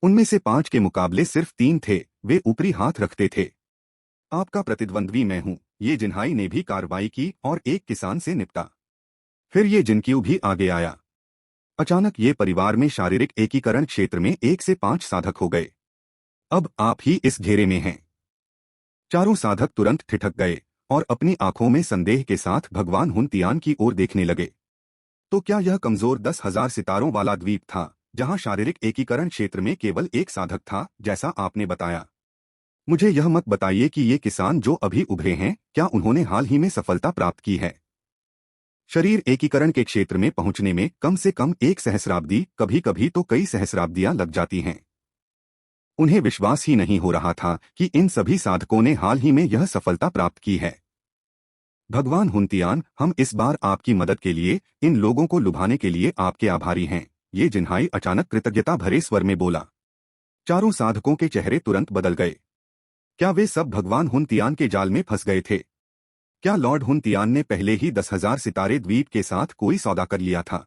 उनमें से 5 के मुकाबले सिर्फ 3 थे, वे ऊपरी हाथ रखते थे। आपका प्रतिद्वंद्वी मैं हूं, ये जिन्हाई ने भी कार्रवाई की और एक किसान से निपटा। फिर ये जिनक्यू भी आगे आया। अचानक ये परिवार में शारीरिक एकीकरण क्षेत्र में 1 से 5 साधक हो गए। अब आप ही इस घेरे में हैं। चारों साधक तुरंत ठिठक गए और अपनी आंखों में संदेह के साथ भगवान हुनतियान की ओर देखने लगे। तो क्या यह कमजोर 10,000 सितारों वाला द्वीप था, जहां शारीरिक एकीकरण क्षेत्र में केवल एक साधक था, जैसा आपने बताया? मुझे यह मत बताइए कि ये किसान जो अभी उभरे हैं, क्या उन्होंने हाल ही में सफलता प्राप्त की है? शरीर एकीकरण के क्षेत्र में पहुंचने में कम से कम 1 सहस्राब्दी, कभी कभी तो कई सहस्राब्दियां लग जाती हैं। उन्हें विश्वास ही नहीं हो रहा था कि इन सभी साधकों ने हाल ही में यह सफलता प्राप्त की है। भगवान हुनतियान, हम इस बार आपकी मदद के लिए, इन लोगों को लुभाने के लिए आपके आभारी हैं। ये जिन्हाई अचानक कृतज्ञता भरे स्वर में बोला। चारों साधकों के चेहरे तुरंत बदल गए। क्या वे सब भगवान हुनतियान के जाल में फंस गए थे? क्या लॉर्ड हुनतियान ने पहले ही 10,000 सितारे द्वीप के साथ कोई सौदा कर लिया था?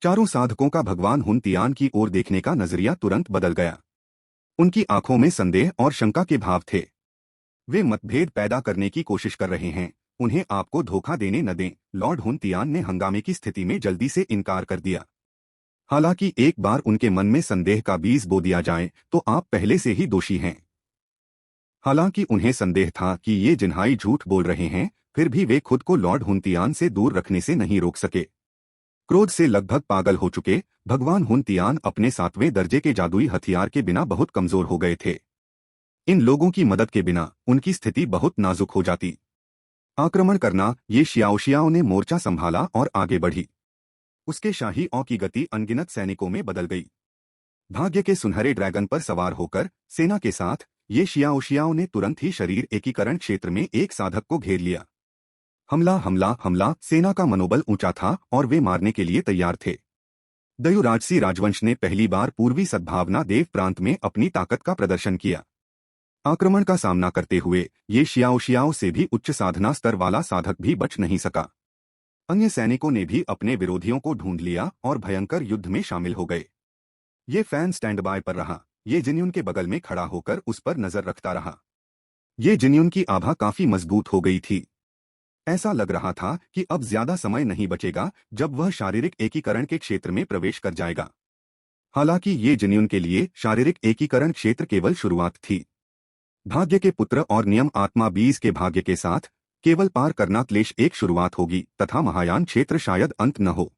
चारों साधकों का भगवान हुनतियान की ओर देखने का नजरिया तुरंत बदल गया। उनकी आंखों में संदेह और शंका के भाव थे। वे मतभेद पैदा करने की कोशिश कर रहे हैं, उन्हें आपको धोखा देने न दें। लॉर्ड हुनतियान ने हंगामे की स्थिति में जल्दी से इनकार कर दिया। हालांकि एक बार उनके मन में संदेह का बीज बो दिया जाए तो आप पहले से ही दोषी हैं। हालांकि उन्हें संदेह था कि ये जिन्हाई झूठ बोल रहे हैं, फिर भी वे खुद को लॉर्ड हुनतियान से दूर रखने से नहीं रोक सके। क्रोध से लगभग पागल हो चुके भगवान हुनतियान अपने 7वें दर्जे के जादुई हथियार के बिना बहुत कमजोर हो गए थे। इन लोगों की मदद के बिना उनकी स्थिति बहुत नाजुक हो जाती। आक्रमण करना, ये शियाओशियाओं ने मोर्चा संभाला और आगे बढ़ी। उसके शाही औ की गति अनगिनत सैनिकों में बदल गई। भाग्य के सुनहरे ड्रैगन पर सवार होकर सेना के साथ ये शियाओशियाओं ने तुरंत ही शरीर एकीकरण क्षेत्र में एक साधक को घेर लिया। हमला हमला हमला, सेना का मनोबल ऊंचा था और वे मारने के लिए तैयार थे। दयुराजसी राजवंश ने पहली बार पूर्वी सद्भावना देव प्रांत में अपनी ताकत का प्रदर्शन किया। आक्रमण का सामना करते हुए ये शियाओशियाओं से भी उच्च साधना स्तर वाला साधक भी बच नहीं सका। अन्य सैनिकों ने भी अपने विरोधियों को ढूंढ लिया और भयंकर युद्ध में शामिल हो गए। ये फैन स्टैंड बाय पर रहा। ये जिन्यून के बगल में खड़ा होकर उस पर नजर रखता रहा। ये जिन्यून की आभा काफी मजबूत हो गई थी। ऐसा लग रहा था कि अब ज्यादा समय नहीं बचेगा जब वह शारीरिक एकीकरण के क्षेत्र में प्रवेश कर जाएगा। हालांकि ये जिन्यून के लिए शारीरिक एकीकरण क्षेत्र केवल शुरुआत थी। भाग्य के पुत्र और नियम आत्मा बीज के भाग्य के साथ केवल पार करना क्लेश एक शुरुआत होगी तथा महायान क्षेत्र शायद अंत न हो।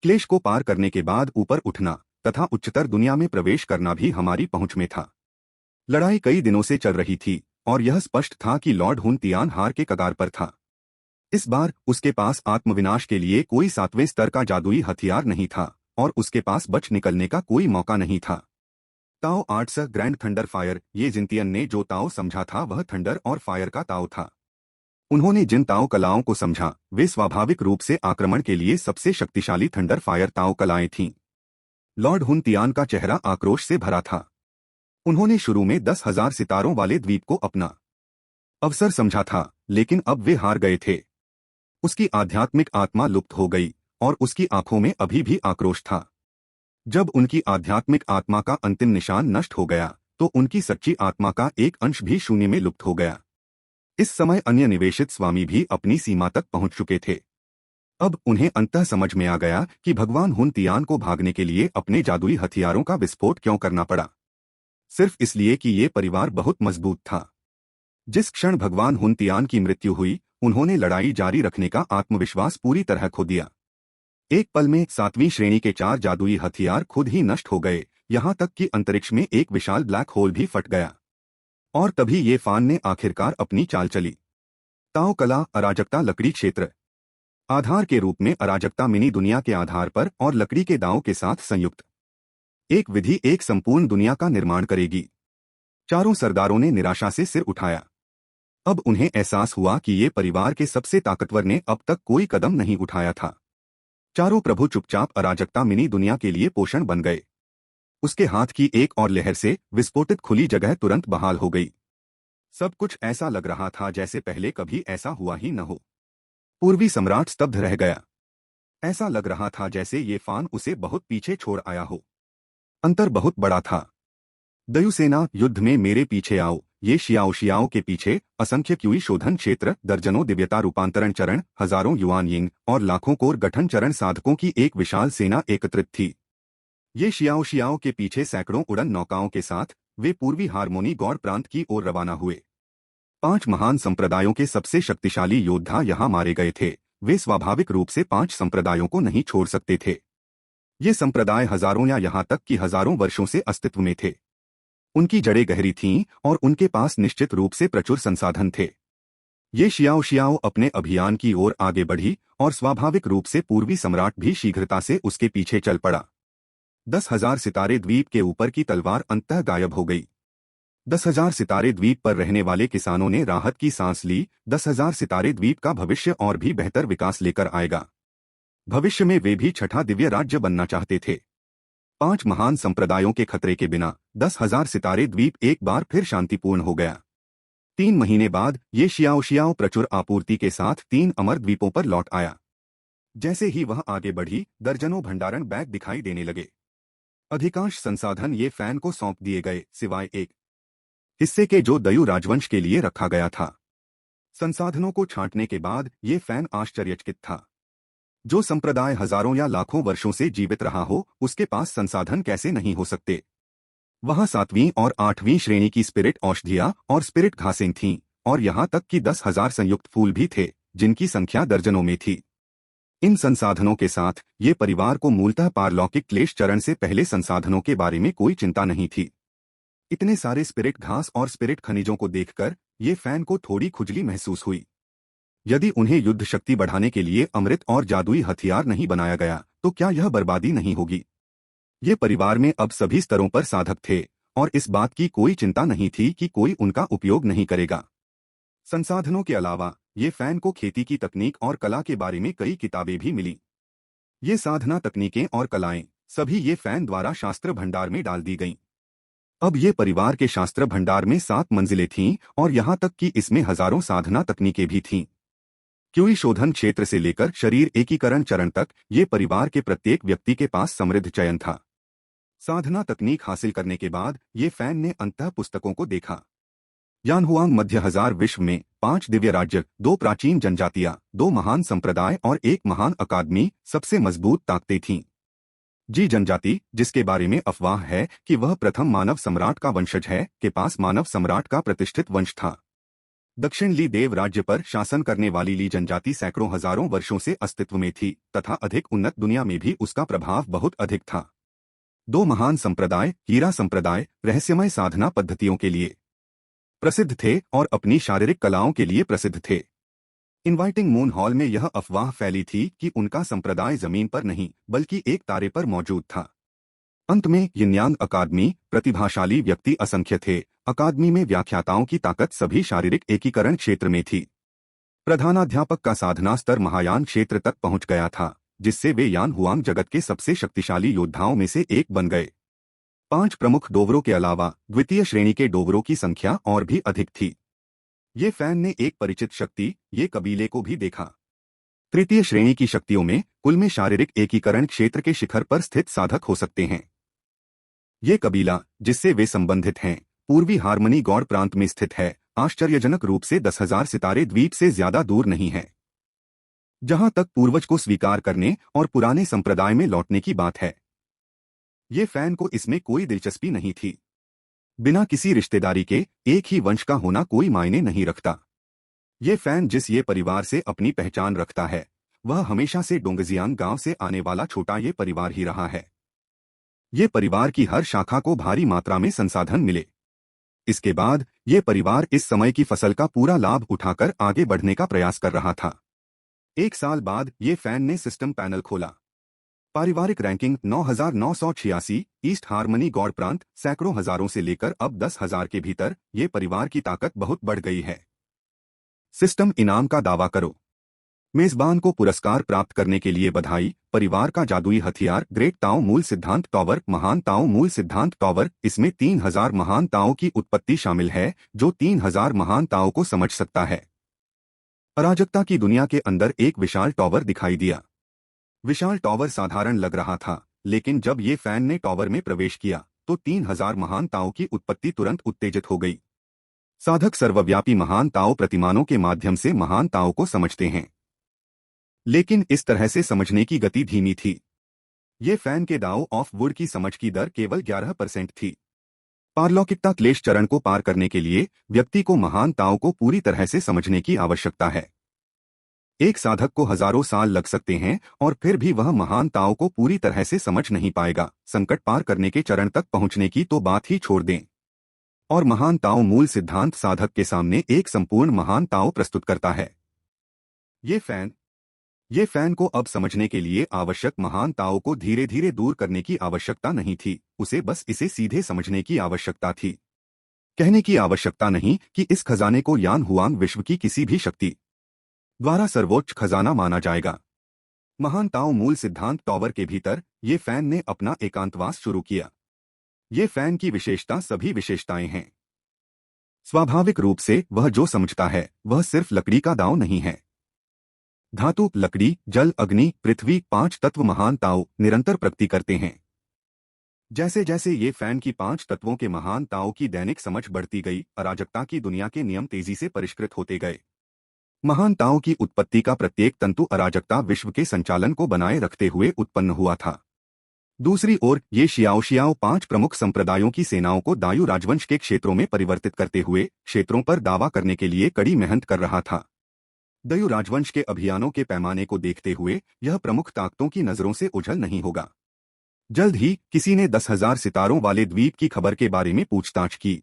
क्लेश को पार करने के बाद ऊपर उठना तथा उच्चतर दुनिया में प्रवेश करना भी हमारी पहुंच में था। लड़ाई कई दिनों से चल रही थी और यह स्पष्ट था कि लॉर्ड हुनतियान हार के कगार पर था। इस बार उसके पास आत्मविनाश के लिए कोई 7वें स्तर का जादुई हथियार नहीं था और उसके पास बच निकलने का कोई मौका नहीं था। ताओ आर्ट्स ग्रैंड थंडर फायर, ये जिनतियन ने जो ताओ समझा था वह थंडर और फायर का ताओ था। उन्होंने जिन ताओ कलाओं को समझा वे स्वाभाविक रूप से आक्रमण के लिए सबसे शक्तिशाली थंडर फायर ताओ कलाएं थीं। लॉर्ड हुनतियान का चेहरा आक्रोश से भरा था। उन्होंने शुरू में 10,000 सितारों वाले द्वीप को अपना अवसर समझा था, लेकिन अब वे हार गए थे। उसकी आध्यात्मिक आत्मा लुप्त हो गई और उसकी आंखों में अभी भी आक्रोश था। जब उनकी आध्यात्मिक आत्मा का अंतिम निशान नष्ट हो गया तो उनकी सच्ची आत्मा का एक अंश भी शून्य में लुप्त हो गया। इस समय अन्य निवेशित स्वामी भी अपनी सीमा तक पहुंच चुके थे। अब उन्हें अंततः समझ में आ गया कि भगवान हुनतियान को भागने के लिए अपने जादुई हथियारों का विस्फोट क्यों करना पड़ा। सिर्फ इसलिए कि ये परिवार बहुत मजबूत था। जिस क्षण भगवान हुनतियान की मृत्यु हुई, उन्होंने लड़ाई जारी रखने का आत्मविश्वास पूरी तरह खो दिया। एक पल में 7वीं श्रेणी के 4 जादुई हथियार खुद ही नष्ट हो गए, यहां तक कि अंतरिक्ष में एक विशाल ब्लैक होल भी फट गया। और तभी ये फान ने आखिरकार अपनी चाल चली। ताओ कला, अराजकता, लकड़ी क्षेत्र। आधार के रूप में अराजकता मिनी दुनिया के आधार पर और लकड़ी के दांव के साथ संयुक्त एक विधि एक संपूर्ण दुनिया का निर्माण करेगी। चारों सरदारों ने निराशा से सिर उठाया। अब उन्हें एहसास हुआ कि ये परिवार के सबसे ताकतवर ने अब तक कोई कदम नहीं उठाया था। चारों प्रभु चुपचाप अराजकता मिनी दुनिया के लिए पोषण बन गए। उसके हाथ की एक और लहर से विस्फोटित खुली जगह तुरंत बहाल हो गई। सब कुछ ऐसा लग रहा था जैसे पहले कभी ऐसा हुआ ही न हो। पूर्वी सम्राट स्तब्ध रह गया। ऐसा लग रहा था जैसे ये फान उसे बहुत पीछे छोड़ आया हो। अंतर बहुत बड़ा था। दयुसेना, युद्ध में मेरे पीछे आओ। ये शियाओ के पीछे असंख्य क्यूई शोधन क्षेत्र, दर्जनों दिव्यता रूपांतरण चरण, हजारों युआन यिंग और लाखों कोर गठन चरण साधकों की एक विशाल सेना एकत्रित थी। ये शियाओ के पीछे सैकड़ों उड़न नौकाओं के साथ वे पूर्वी हारमोनी गौड़ प्रांत की ओर रवाना हुए। 5 महान संप्रदायों के सबसे शक्तिशाली योद्धा यहाँ मारे गए थे। वे स्वाभाविक रूप से 5 संप्रदायों को नहीं छोड़ सकते थे। ये संप्रदाय हजारों या यहाँ तक कि हजारों वर्षों से अस्तित्व में थे। उनकी जड़ें गहरी थीं और उनके पास निश्चित रूप से प्रचुर संसाधन थे। ये शियाओ अपने अभियान की ओर आगे बढ़ी और स्वाभाविक रूप से पूर्वी सम्राट भी शीघ्रता से उसके पीछे चल पड़ा। 10,000 सितारे द्वीप के ऊपर की तलवार अंततः गायब हो गई। 10,000 सितारे द्वीप पर रहने वाले किसानों ने राहत की सांस ली। 10,000 सितारे द्वीप का भविष्य और भी बेहतर विकास लेकर आएगा। भविष्य में वे भी छठा दिव्य राज्य बनना चाहते थे। 5 महान संप्रदायों के खतरे के बिना 10,000 सितारे द्वीप एक बार फिर शांतिपूर्ण हो गया। 3 महीने बाद ये शियाओ प्रचुर आपूर्ति के साथ 3 अमर द्वीपों पर लौट आया। जैसे ही वह आगे बढ़ी, दर्जनों भंडारण बैग दिखाई देने लगे। अधिकांश संसाधन ये फैन को सौंप दिए गए, सिवाय एक हिस्से के जो दयु राजवंश के लिए रखा गया था। संसाधनों को छांटने के बाद ये फैन आश्चर्यचकित था। जो संप्रदाय हजारों या लाखों वर्षों से जीवित रहा हो, उसके पास संसाधन कैसे नहीं हो सकते। वहां 7वीं और 8वीं श्रेणी की स्पिरिट औषधियां और स्पिरिट घासें थीं, और यहां तक कि 10,000 संयुक्त फूल भी थे, जिनकी संख्या दर्जनों में थी। इन संसाधनों के साथ ये परिवार को मूलतः पारलौकिक क्लेश चरण से पहले संसाधनों के बारे में कोई चिंता नहीं थी। इतने सारे स्पिरिट घास और स्पिरिट खनिजों को देखकर ये फैन को थोड़ी खुजली महसूस हुई। यदि उन्हें युद्ध शक्ति बढ़ाने के लिए अमृत और जादुई हथियार नहीं बनाया गया, तो क्या यह बर्बादी नहीं होगी? ये परिवार में अब सभी स्तरों पर साधक थे और इस बात की कोई चिंता नहीं थी कि कोई उनका उपयोग नहीं करेगा। संसाधनों के अलावा ये फैन को खेती की तकनीक और कला के बारे में कई किताबें भी मिली। ये साधना तकनीकें और कलाएं सभी ये फैन द्वारा शास्त्र भंडार में डाल दी गईं। अब ये परिवार के शास्त्र भंडार में 7 मंजिलें थीं और यहाँ तक कि इसमें हजारों साधना तकनीकें भी थीं। क्यूई शोधन क्षेत्र से लेकर शरीर एकीकरण चरण तक ये परिवार के प्रत्येक व्यक्ति के पास समृद्ध चयन था। साधना तकनीक हासिल करने के बाद ये फैन ने अंतः पुस्तकों को देखा। यानहुआंग मध्य हजार विश्व में 5 दिव्य राज्य, 2 प्राचीन जनजातियां, 2 महान संप्रदाय और 1 महान अकादमी सबसे मजबूत ताकतें थीं। जी जनजाति, जिसके बारे में अफवाह है कि वह प्रथम मानव सम्राट का वंशज है, के पास मानव सम्राट का प्रतिष्ठित वंश था। दक्षिण ली देव राज्य पर शासन करने वाली ली जनजाति सैकड़ों हजारों वर्षों से अस्तित्व में थी तथा अधिक उन्नत दुनिया में भी उसका प्रभाव बहुत अधिक था। 2 महान संप्रदाय, हीरा संप्रदाय, रहस्यमय साधना पद्धतियों के लिए प्रसिद्ध थे और अपनी शारीरिक कलाओं के लिए प्रसिद्ध थे। इनवाइटिंग मून हॉल में यह अफवाह फैली थी कि उनका संप्रदाय जमीन पर नहीं बल्कि एक तारे पर मौजूद था। अंत में यिनयान अकादमी, प्रतिभाशाली व्यक्ति असंख्य थे। अकादमी में व्याख्याताओं की ताकत सभी शारीरिक एकीकरण क्षेत्र में थी। प्रधानाध्यापक का साधना स्तर महायान क्षेत्र तक पहुंच गया था, जिससे वे यानहुआंग जगत के सबसे शक्तिशाली योद्धाओं में से एक बन गए। 5 प्रमुख डोवरों के अलावा द्वितीय श्रेणी के डोवरों की संख्या और भी अधिक थी। ये फैन ने एक परिचित शक्ति, ये कबीले को भी देखा। तृतीय श्रेणी की शक्तियों में कुल में शारीरिक एकीकरण क्षेत्र के शिखर पर स्थित साधक हो सकते हैं। ये कबीला, जिससे वे संबंधित हैं, पूर्वी हारमनी गौड़ प्रांत में स्थित है। आश्चर्यजनक रूप से 10,000 सितारे द्वीप से ज्यादा दूर नहीं है। जहां तक पूर्वज को स्वीकार करने और पुराने संप्रदाय में लौटने की बात है, ये फैन को इसमें कोई दिलचस्पी नहीं थी। बिना किसी रिश्तेदारी के एक ही वंश का होना कोई मायने नहीं रखता। ये फैन जिस ये परिवार से अपनी पहचान रखता है, वह हमेशा से डोंगजियांग गांव से आने वाला छोटा ये परिवार ही रहा है। ये परिवार की हर शाखा को भारी मात्रा में संसाधन मिले। इसके बाद ये परिवार इस समय की फसल का पूरा लाभ उठाकर आगे बढ़ने का प्रयास कर रहा था। 1 साल बाद ये फैन ने सिस्टम पैनल खोला। पारिवारिक रैंकिंग 9,986, ईस्ट हारमनी गौड़ प्रांत, सैकड़ों हजारों से लेकर अब 10,000 के भीतर ये परिवार की ताकत बहुत बढ़ गई है। सिस्टम इनाम का दावा करो। मेजबान को पुरस्कार प्राप्त करने के लिए बधाई। परिवार का जादुई हथियार ग्रेट ताओ मूल सिद्धांत टॉवर, महान ताओ मूल सिद्धांत टॉवर। इसमें 3,000 महान ताओ की उत्पत्ति शामिल है, जो 3,000 महान ताओ को समझ सकता है। अराजकता की दुनिया के अंदर एक विशाल टॉवर दिखाई दिया। विशाल टॉवर साधारण लग रहा था, लेकिन जब ये फैन ने टॉवर में प्रवेश किया तो 3000 महान ताओ की उत्पत्ति तुरंत उत्तेजित हो गई। साधक सर्वव्यापी महान ताओ प्रतिमानों के माध्यम से महान ताओ को समझते हैं, लेकिन इस तरह से समझने की गति धीमी थी। ये फैन के दाओ ऑफ वुड की समझ की दर केवल 11% थी। पारलौकिकता क्लेश चरण को पार करने के लिए व्यक्ति को महान ताओ को पूरी तरह से समझने की आवश्यकता है। एक साधक को हजारों साल लग सकते हैं और फिर भी वह महान ताओ को पूरी तरह से समझ नहीं पाएगा। संकट पार करने के चरण तक पहुंचने की तो बात ही छोड़ दें। और महान ताओ मूल सिद्धांत साधक के सामने एक संपूर्ण महान ताओ प्रस्तुत करता है। ये फैन को अब समझने के लिए आवश्यक महान ताओ को धीरे धीरे दूर करने की आवश्यकता नहीं थी, उसे बस इसे सीधे समझने की आवश्यकता थी। कहने की आवश्यकता नहीं कि इस खजाने को यान हुआंग विश्व की किसी भी शक्ति द्वारा सर्वोच्च खजाना माना जाएगा। महान ताओ मूल सिद्धांत टॉवर के भीतर ये फैन ने अपना एकांतवास शुरू किया। ये फैन की विशेषता सभी विशेषताएं हैं। स्वाभाविक रूप से वह जो समझता है वह सिर्फ लकड़ी का दांव नहीं है। धातु, लकड़ी, जल, अग्नि, पृथ्वी, 5 तत्व महान ताओ निरंतर प्रगति करते हैं। जैसे जैसे ये फैन की 5 तत्वों के महान ताओ की दैनिक समझ बढ़ती गई, अराजकता की दुनिया के नियम तेजी से परिष्कृत होते गए। महान ताओ की उत्पत्ति का प्रत्येक तंतु अराजकता विश्व के संचालन को बनाए रखते हुए उत्पन्न हुआ था। दूसरी ओर ये शियाओ 5 प्रमुख संप्रदायों की सेनाओं को दायु राजवंश के क्षेत्रों में परिवर्तित करते हुए क्षेत्रों पर दावा करने के लिए कड़ी मेहनत कर रहा था। दायु राजवंश के अभियानों के पैमाने को देखते हुए यह प्रमुख ताकतों की नजरों से ओझल नहीं होगा। जल्द ही किसी ने 10,000 सितारों वाले द्वीप की खबर के बारे में पूछताछ की।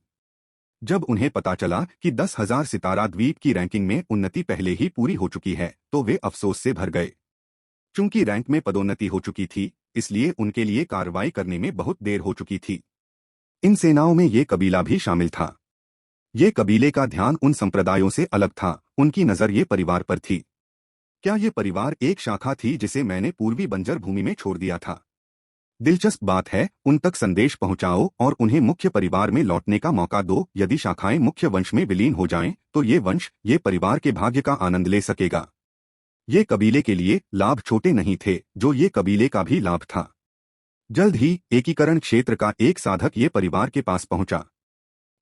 जब उन्हें पता चला कि 10,000 सितारा द्वीप की रैंकिंग में उन्नति पहले ही पूरी हो चुकी है, तो वे अफसोस से भर गए। चूंकि रैंक में पदोन्नति हो चुकी थी, इसलिए उनके लिए कार्रवाई करने में बहुत देर हो चुकी थी। इन सेनाओं में ये कबीला भी शामिल था। ये कबीले का ध्यान उन संप्रदायों से अलग था, उनकी नजर ये परिवार पर थी। क्या ये परिवार एक शाखा थी जिसे मैंने पूर्वी बंजर भूमि में छोड़ दिया था? दिलचस्प बात है, उन तक संदेश पहुंचाओ और उन्हें मुख्य परिवार में लौटने का मौका दो। यदि शाखाएं मुख्य वंश में विलीन हो जाएं, तो ये वंश ये परिवार के भाग्य का आनंद ले सकेगा। ये कबीले के लिए लाभ छोटे नहीं थे, जो ये कबीले का भी लाभ था। जल्द ही एकीकरण क्षेत्र का एक साधक ये परिवार के पास पहुंचा।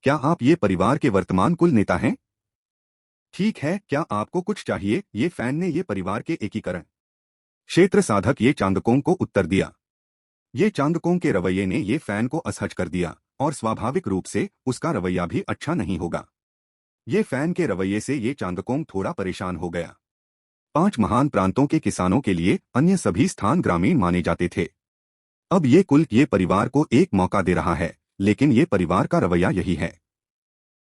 क्या आप ये परिवार के वर्तमान कुल नेता हैं? ठीक है, क्या आपको कुछ चाहिए? ये फैन ने ये परिवार के एकीकरण क्षेत्र साधक ये चांगकोंग को उत्तर दिया। ये चांगकोंग के रवैये ने ये फैन को असहज कर दिया और स्वाभाविक रूप से उसका रवैया भी अच्छा नहीं होगा। ये फैन के रवैये से ये चांगकोंग थोड़ा परेशान हो गया। 5 महान प्रांतों के किसानों के लिए अन्य सभी स्थान ग्रामीण माने जाते थे। अब ये कुल ये परिवार को एक मौका दे रहा है, लेकिन ये परिवार का रवैया यही है।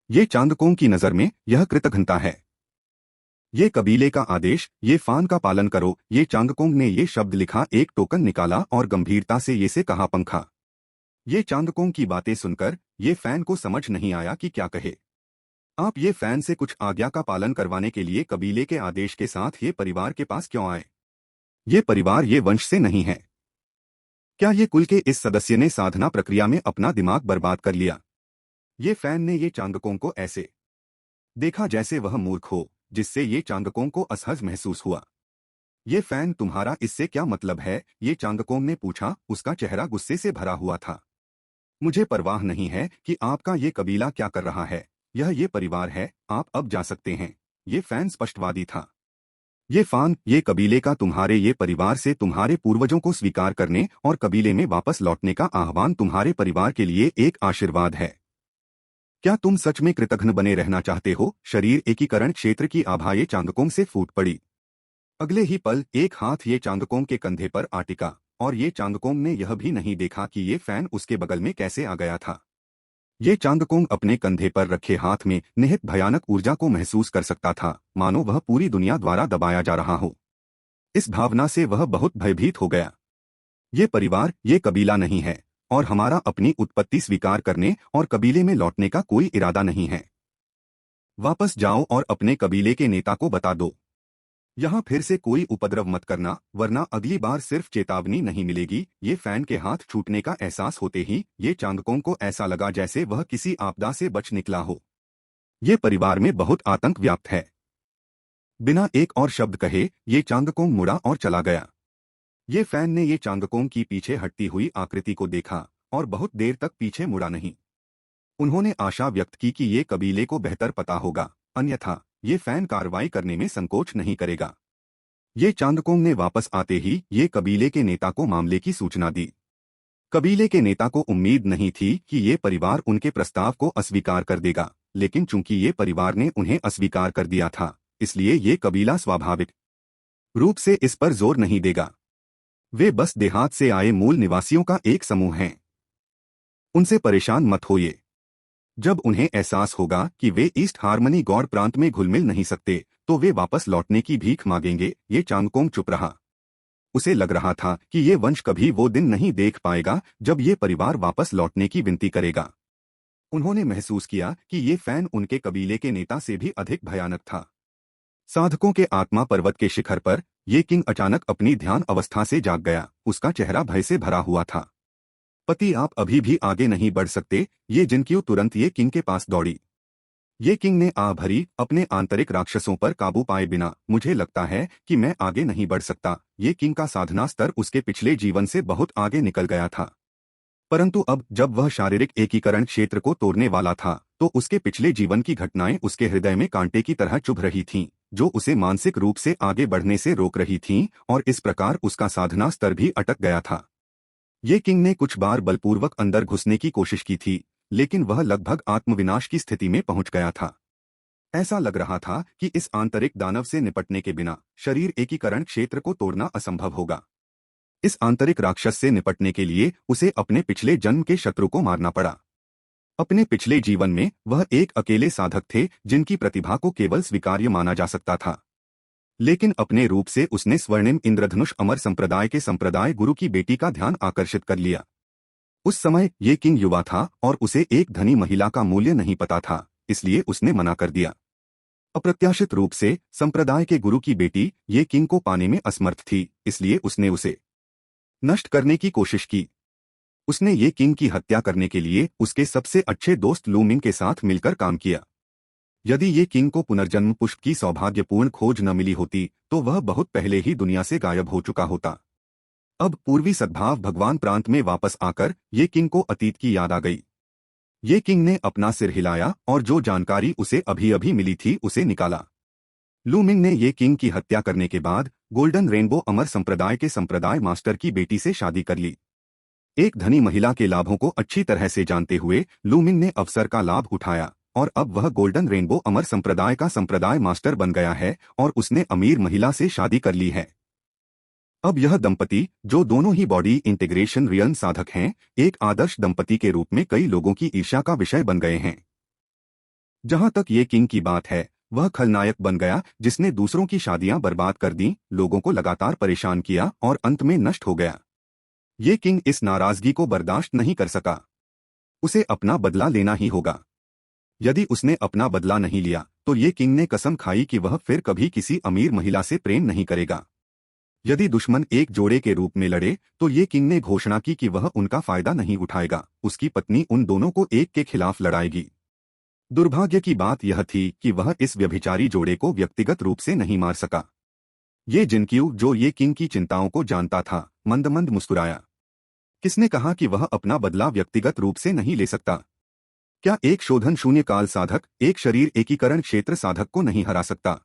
ये चांगकोंग की नजर में यह कृतघ्नता है। ये कबीले का आदेश, ये फान का पालन करो। ये चांगकोंग ने ये शब्द लिखा, एक टोकन निकाला और गंभीरता से ये से कहा, पंखा। ये चांगकोंग की बातें सुनकर ये फैन को समझ नहीं आया कि क्या कहे। आप ये फैन से कुछ आज्ञा का पालन करवाने के लिए कबीले के आदेश के साथ ये परिवार के पास क्यों आए? ये परिवार ये वंश से नहीं है। क्या ये कुल के इस सदस्य ने साधना प्रक्रिया में अपना दिमाग बर्बाद कर लिया? ये फैन ने ये चांगकोंग को ऐसे देखा जैसे वह मूर्ख हो, जिससे ये चांगकोंग को असहज महसूस हुआ। ये फैन, तुम्हारा इससे क्या मतलब है? ये चांगकोंग ने पूछा। उसका चेहरा गुस्से से भरा हुआ था। मुझे परवाह नहीं है कि आपका ये कबीला क्या कर रहा है। यह ये परिवार है, आप अब जा सकते हैं। ये फैन स्पष्टवादी था। ये फान, ये कबीले का तुम्हारे ये परिवार से तुम्हारे पूर्वजों को स्वीकार करने और कबीले में वापस लौटने का आह्वान तुम्हारे परिवार के लिए एक आशीर्वाद है। क्या तुम सच में कृतघ्न बने रहना चाहते हो? शरीर एकीकरण क्षेत्र की आभा ये चांगकोंग से फूट पड़ी। अगले ही पल एक हाथ ये चांगकोंग के कंधे पर आ टिका और ये चांगकोंग ने यह भी नहीं देखा कि ये फैन उसके बगल में कैसे आ गया था। ये चांगकोंग अपने कंधे पर रखे हाथ में निहित भयानक ऊर्जा को महसूस कर सकता था, मानो वह पूरी दुनिया द्वारा दबाया जा रहा हो। इस भावना से वह बहुत भयभीत हो गया। ये परिवार, ये कबीला नहीं है और हमारा अपनी उत्पत्ति स्वीकार करने और कबीले में लौटने का कोई इरादा नहीं है। वापस जाओ और अपने कबीले के नेता को बता दो, यहाँ फिर से कोई उपद्रव मत करना, वरना अगली बार सिर्फ चेतावनी नहीं मिलेगी। ये फैन के हाथ छूटने का एहसास होते ही ये चांगकोंग को ऐसा लगा जैसे वह किसी आपदा से बच निकला हो। ये परिवार में बहुत आतंक व्याप्त है। बिना एक और शब्द कहे ये चांगकोंग मुड़ा और चला गया। ये फैन ने ये चांगकोंग की पीछे हटती हुई आकृति को देखा और बहुत देर तक पीछे मुड़ा नहीं। उन्होंने आशा व्यक्त की कि ये कबीले को बेहतर पता होगा, अन्यथा ये फैन कार्रवाई करने में संकोच नहीं करेगा। ये चांगकोंग ने वापस आते ही ये कबीले के नेता को मामले की सूचना दी। कबीले के नेता को उम्मीद नहीं थी कि ये परिवार उनके प्रस्ताव को अस्वीकार कर देगा, लेकिन चूंकि ये परिवार ने उन्हें अस्वीकार कर दिया था, इसलिए ये कबीला स्वाभाविक रूप से इस पर जोर नहीं देगा। वे बस देहात से आए मूल निवासियों का एक समूह हैं। उनसे परेशान मत होइए। जब उन्हें एहसास होगा कि वे ईस्ट हार्मनी गौड़ प्रांत में घुल मिल नहीं सकते, तो वे वापस लौटने की भीख मांगेंगे। ये चांगकोंग चुप रहा। उसे लग रहा था कि ये वंश कभी वो दिन नहीं देख पाएगा जब ये परिवार वापस लौटने की विनती करेगा। उन्होंने महसूस किया कि ये फैन उनके कबीले के नेता से भी अधिक भयानक था। साधकों के आत्मा पर्वत के शिखर पर ये किंग अचानक अपनी ध्यान अवस्था से जाग गया। उसका चेहरा भय से भरा हुआ था। पति, आप अभी भी आगे नहीं बढ़ सकते। ये जिनक्यू तुरंत ये किंग के पास दौड़ी। ये किंग ने आ भरी, अपने आंतरिक राक्षसों पर काबू पाए बिना, मुझे लगता है कि मैं आगे नहीं बढ़ सकता। ये किंग का साधना स्तर उसके पिछले जीवन से बहुत आगे निकल गया था, परंतु अब जब वह शारीरिक एकीकरण क्षेत्र को तोड़ने वाला था, तो उसके पिछले जीवन की घटनाएं उसके हृदय में कांटे की तरह चुभ रही थीं, जो उसे मानसिक रूप से आगे बढ़ने से रोक रही थीं, और इस प्रकार उसका साधना स्तर भी अटक गया था। ये किंग ने कुछ बार बलपूर्वक अंदर घुसने की कोशिश की थी, लेकिन वह लगभग आत्मविनाश की स्थिति में पहुंच गया था। ऐसा लग रहा था कि इस आंतरिक दानव से निपटने के बिना शरीर एकीकरण क्षेत्र को तोड़ना असंभव होगा। इस आंतरिक राक्षस से निपटने के लिए उसे अपने पिछले जन्म के शत्रु को मारना पड़ा। अपने पिछले जीवन में वह एक अकेले साधक थे जिनकी प्रतिभा को केवल स्वीकार्य माना जा सकता था, लेकिन अपने रूप से उसने स्वर्णिम इंद्रधनुष अमर संप्रदाय के संप्रदाय गुरु की बेटी का ध्यान आकर्षित कर लिया। उस समय ये किंग युवा था और उसे एक धनी महिला का मूल्य नहीं पता था, इसलिए उसने मना कर दिया। अप्रत्याशित रूप से संप्रदाय के गुरु की बेटी ये किंग को पाने में असमर्थ थी, इसलिए उसने उसे नष्ट करने की कोशिश की। उसने ये किंग की हत्या करने के लिए उसके सबसे अच्छे दोस्त लू मिंग के साथ मिलकर काम किया। यदि ये किंग को पुनर्जन्म पुष्प की सौभाग्यपूर्ण खोज न मिली होती, तो वह बहुत पहले ही दुनिया से गायब हो चुका होता। अब पूर्वी सद्भाव भगवान प्रांत में वापस आकर ये किंग को अतीत की याद आ गई। ये किंग ने अपना सिर हिलाया और जो जानकारी उसे अभी अभी मिली थी उसे निकाला। लू मिंग ने ये किंग की हत्या करने के बाद गोल्डन रेनबो अमर संप्रदाय के संप्रदाय मास्टर की बेटी से शादी कर ली। एक धनी महिला के लाभों को अच्छी तरह से जानते हुए लू मिंग ने अवसर का लाभ उठाया, और अब वह गोल्डन रेनबो अमर संप्रदाय का संप्रदाय मास्टर बन गया है और उसने अमीर महिला से शादी कर ली है। अब यह दंपति, जो दोनों ही बॉडी इंटीग्रेशन रियन साधक हैं, एक आदर्श दंपति के रूप में कई लोगों की ईर्ष्या का विषय बन गए हैं। जहां तक ये किंग की बात है, वह खलनायक बन गया जिसने दूसरों की शादियां बर्बाद कर दी, लोगों को लगातार परेशान किया और अंत में नष्ट हो गया। ये किंग इस नाराजगी को बर्दाश्त नहीं कर सका। उसे अपना बदला लेना ही होगा। यदि उसने अपना बदला नहीं लिया, तो ये किंग ने कसम खाई कि वह फिर कभी किसी अमीर महिला से प्रेम नहीं करेगा। यदि दुश्मन एक जोड़े के रूप में लड़े, तो ये किंग ने घोषणा की कि वह उनका फायदा नहीं उठाएगा। उसकी पत्नी उन दोनों को एक के खिलाफ लड़ाएगी। दुर्भाग्य की बात यह थी कि वह इस व्यभिचारी जोड़े को व्यक्तिगत रूप से नहीं मार सका। ये जिनक्यू, जो ये किंग की चिंताओं को जानता था, मंद मंद मुस्कुराया। किसने कहा कि वह अपना बदला व्यक्तिगत रूप से नहीं ले सकता? क्या एक शोधन शून्य काल साधक एक शरीर एकीकरण क्षेत्र साधक को नहीं हरा सकता?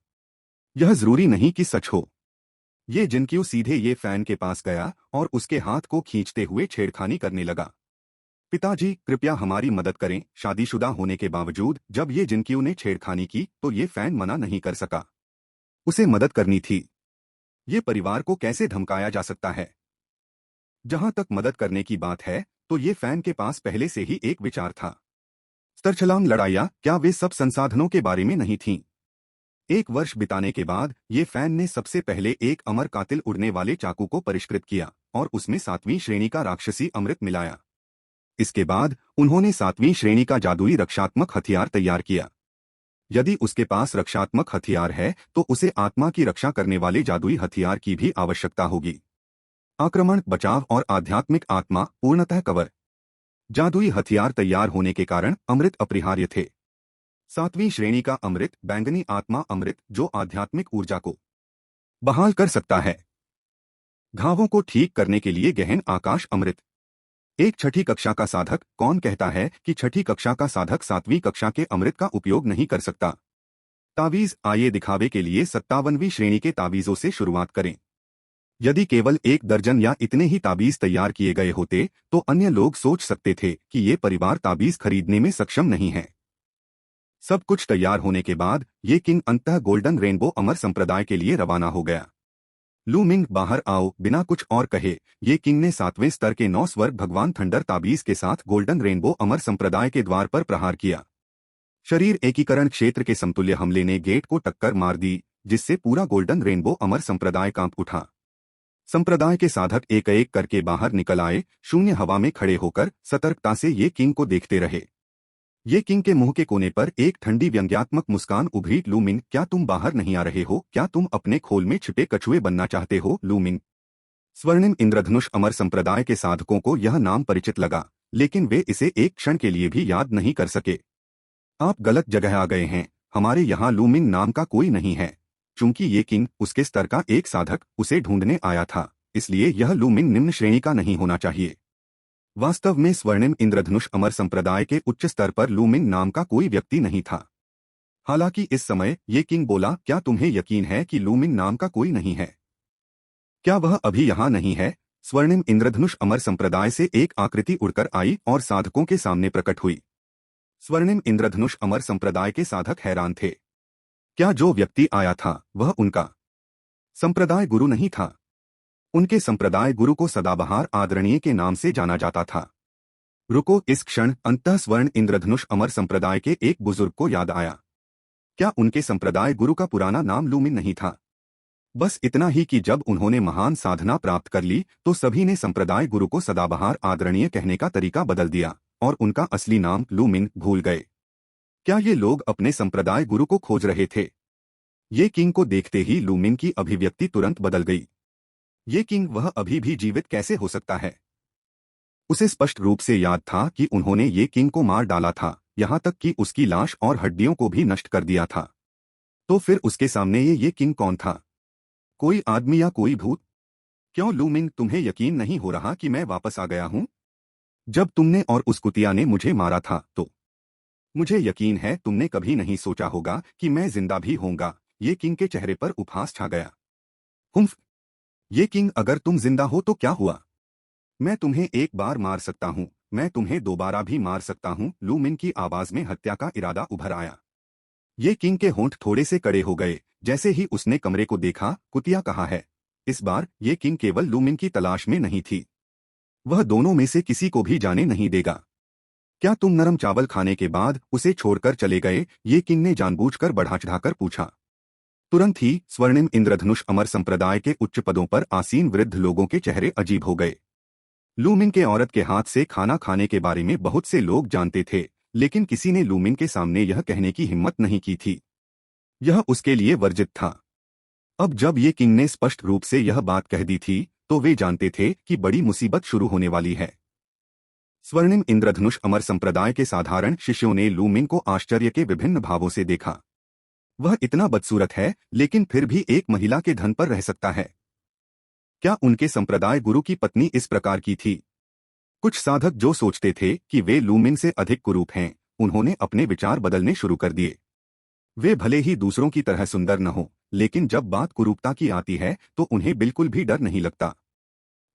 यह जरूरी नहीं कि सच हो। ये जिनक्यू सीधे ये फैन के पास गया और उसके हाथ को खींचते हुए छेड़खानी करने लगा। पिताजी, कृपया हमारी मदद करें। शादीशुदा होने के बावजूद जब ये जिनक्यू ने छेड़खानी की, तो ये फैन मना नहीं कर सका। उसे मदद करनी थी। ये परिवार को कैसे धमकाया जा सकता है? जहां तक मदद करने की बात है, तो ये फैन के पास पहले से ही एक विचार था। स्तरछलांग लड़ाइयां, क्या वे सब संसाधनों के बारे में नहीं थीं? 1 वर्ष बिताने के बाद ये फैन ने सबसे पहले एक अमर कातिल उड़ने वाले चाकू को परिष्कृत किया और उसमें 7वीं श्रेणी का राक्षसी अमृत मिलाया। इसके बाद उन्होंने 7वीं श्रेणी का जादुई रक्षात्मक हथियार तैयार किया। यदि उसके पास रक्षात्मक हथियार है, तो उसे आत्मा की रक्षा करने वाले जादुई हथियार की भी आवश्यकता होगी। आक्रमण, बचाव और आध्यात्मिक आत्मा पूर्णतः कवर। जादुई हथियार तैयार होने के कारण अमृत अपरिहार्य थे। 7वीं श्रेणी का अमृत, बैंगनी आत्मा अमृत, जो आध्यात्मिक ऊर्जा को बहाल कर सकता है। घावों को ठीक करने के लिए गहन आकाश अमृत। एक छठी कक्षा का साधक कौन कहता है कि छठी कक्षा का साधक 7वीं कक्षा के अमृत का उपयोग नहीं कर सकता? तावीज आइए दिखावे के लिए 57वीं श्रेणी के तावीजों से शुरुआत करें। यदि केवल 1 दर्जन या इतने ही ताबीज तैयार किए गए होते तो अन्य लोग सोच सकते थे कि ये परिवार ताबीज खरीदने में सक्षम नहीं है। सब कुछ तैयार होने के बाद ये किंग अंततः गोल्डन रेनबो अमर संप्रदाय के लिए रवाना हो गया। लू मिंग, बाहर आओ। बिना कुछ और कहे ये किंग ने 7वें स्तर के 9 स्वर्ग भगवान थंडर ताबीज के साथ गोल्डन रेनबो अमर संप्रदाय के द्वार पर प्रहार किया। शरीर एकीकरण क्षेत्र के समतुल्य हमले ने गेट को टक्कर मार दी, जिससे पूरा गोल्डन रेनबो अमर संप्रदाय कांप उठा। संप्रदाय के साधक एक एक करके बाहर निकल आए, शून्य हवा में खड़े होकर सतर्कता से ये किंग को देखते रहे। ये किंग के मुंह के कोने पर एक ठंडी व्यंग्यात्मक मुस्कान उभरी। लूमिन, क्या तुम बाहर नहीं आ रहे हो? क्या तुम अपने खोल में छिपे कछुए बनना चाहते हो? लूमिन। स्वर्णिम इंद्रधनुष अमर संप्रदाय के साधकों को यह नाम परिचित लगा, लेकिन वे इसे एक क्षण के लिए भी याद नहीं कर सके। आप गलत जगह आ गए हैं। हमारे यहाँ लूमिन नाम का कोई नहीं है। चूंकि ये किंग उसके स्तर का एक साधक उसे ढूंढने आया था, इसलिए यह लूमिन निम्न श्रेणी का नहीं होना चाहिए। वास्तव में स्वर्णिम इंद्रधनुष अमर संप्रदाय के उच्च स्तर पर लूमिन नाम का कोई व्यक्ति नहीं था। हालांकि इस समय ये किंग बोला, क्या तुम्हें यकीन है कि लूमिन नाम का कोई नहीं है? क्या वह अभी यहाँ नहीं है? स्वर्णिम इंद्रधनुष अमर संप्रदाय से एक आकृति उड़कर आई और साधकों के सामने प्रकट हुई। स्वर्णिम इंद्रधनुष अमर संप्रदाय के साधक हैरान थे। क्या जो व्यक्ति आया था वह उनका संप्रदाय गुरु नहीं था? उनके संप्रदाय गुरु को सदाबहार आदरणीय के नाम से जाना जाता था। रुको, इस क्षण अंततः स्वर्ण इंद्रधनुष अमर संप्रदाय के एक बुजुर्ग को याद आया। क्या उनके संप्रदाय गुरु का पुराना नाम लूमिन नहीं था? बस इतना ही कि जब उन्होंने महान साधना प्राप्त कर ली तो सभी ने संप्रदाय गुरु को सदाबहार आदरणीय कहने का तरीका बदल दिया और उनका असली नाम लूमिन भूल गए। क्या ये लोग अपने संप्रदाय गुरु को खोज रहे थे? ये किंग को देखते ही लूमिन की अभिव्यक्ति तुरंत बदल गई। ये किंग वह अभी भी जीवित कैसे हो सकता है? उसे स्पष्ट रूप से याद था कि उन्होंने ये किंग को मार डाला था, यहाँ तक कि उसकी लाश और हड्डियों को भी नष्ट कर दिया था। तो फिर उसके सामने ये किंग कौन था? कोई आदमी या कोई भूत? क्यों लूमिन, तुम्हें यकीन नहीं हो रहा कि मैं वापस आ गया हूं? जब तुमने और उस कुतिया ने मुझे मारा था तो मुझे यकीन है तुमने कभी नहीं सोचा होगा कि मैं जिंदा भी होऊंगा। ये किंग के चेहरे पर उपहास छा गया। हुम्फ! ये किंग, अगर तुम जिंदा हो तो क्या हुआ? मैं तुम्हें एक बार मार सकता हूं, मैं तुम्हें दोबारा भी मार सकता हूं। लूमिन की आवाज में हत्या का इरादा उभर आया। ये किंग के होंठ थोड़े से कड़े हो गए जैसे ही उसने कमरे को देखा। कुतिया कहाँ है? इस बार ये किंग केवल लूमिन की तलाश में नहीं थी, वह दोनों में से किसी को भी जाने नहीं देगा। क्या तुम नरम चावल खाने के बाद उसे छोड़कर चले गए? ये किंग ने जानबूझकर बढ़ा चढ़ाकर पूछा। तुरंत ही स्वर्णिम इंद्रधनुष अमर संप्रदाय के उच्च पदों पर आसीन वृद्ध लोगों के चेहरे अजीब हो गए। लूमिन के औरत के हाथ से खाना खाने के बारे में बहुत से लोग जानते थे, लेकिन किसी ने लूमिन के सामने यह कहने की हिम्मत नहीं की थी। यह उसके लिए वर्जित था। अब जब ये किंग ने स्पष्ट रूप से यह बात कह दी थी तो वे जानते थे कि बड़ी मुसीबत शुरू होने वाली है। स्वर्णिम इंद्रधनुष अमर संप्रदाय के साधारण शिष्यों ने लूमिन को आश्चर्य के विभिन्न भावों से देखा। वह इतना बदसूरत है, लेकिन फिर भी एक महिला के धन पर रह सकता है। क्या उनके संप्रदाय गुरु की पत्नी इस प्रकार की थी? कुछ साधक जो सोचते थे कि वे लूमिन से अधिक कुरूप हैं, उन्होंने अपने विचार बदलने शुरू कर दिए। वे भले ही दूसरों की तरह सुंदर न हो, लेकिन जब बात कुरूपता की आती है तो उन्हें बिल्कुल भी डर नहीं लगता।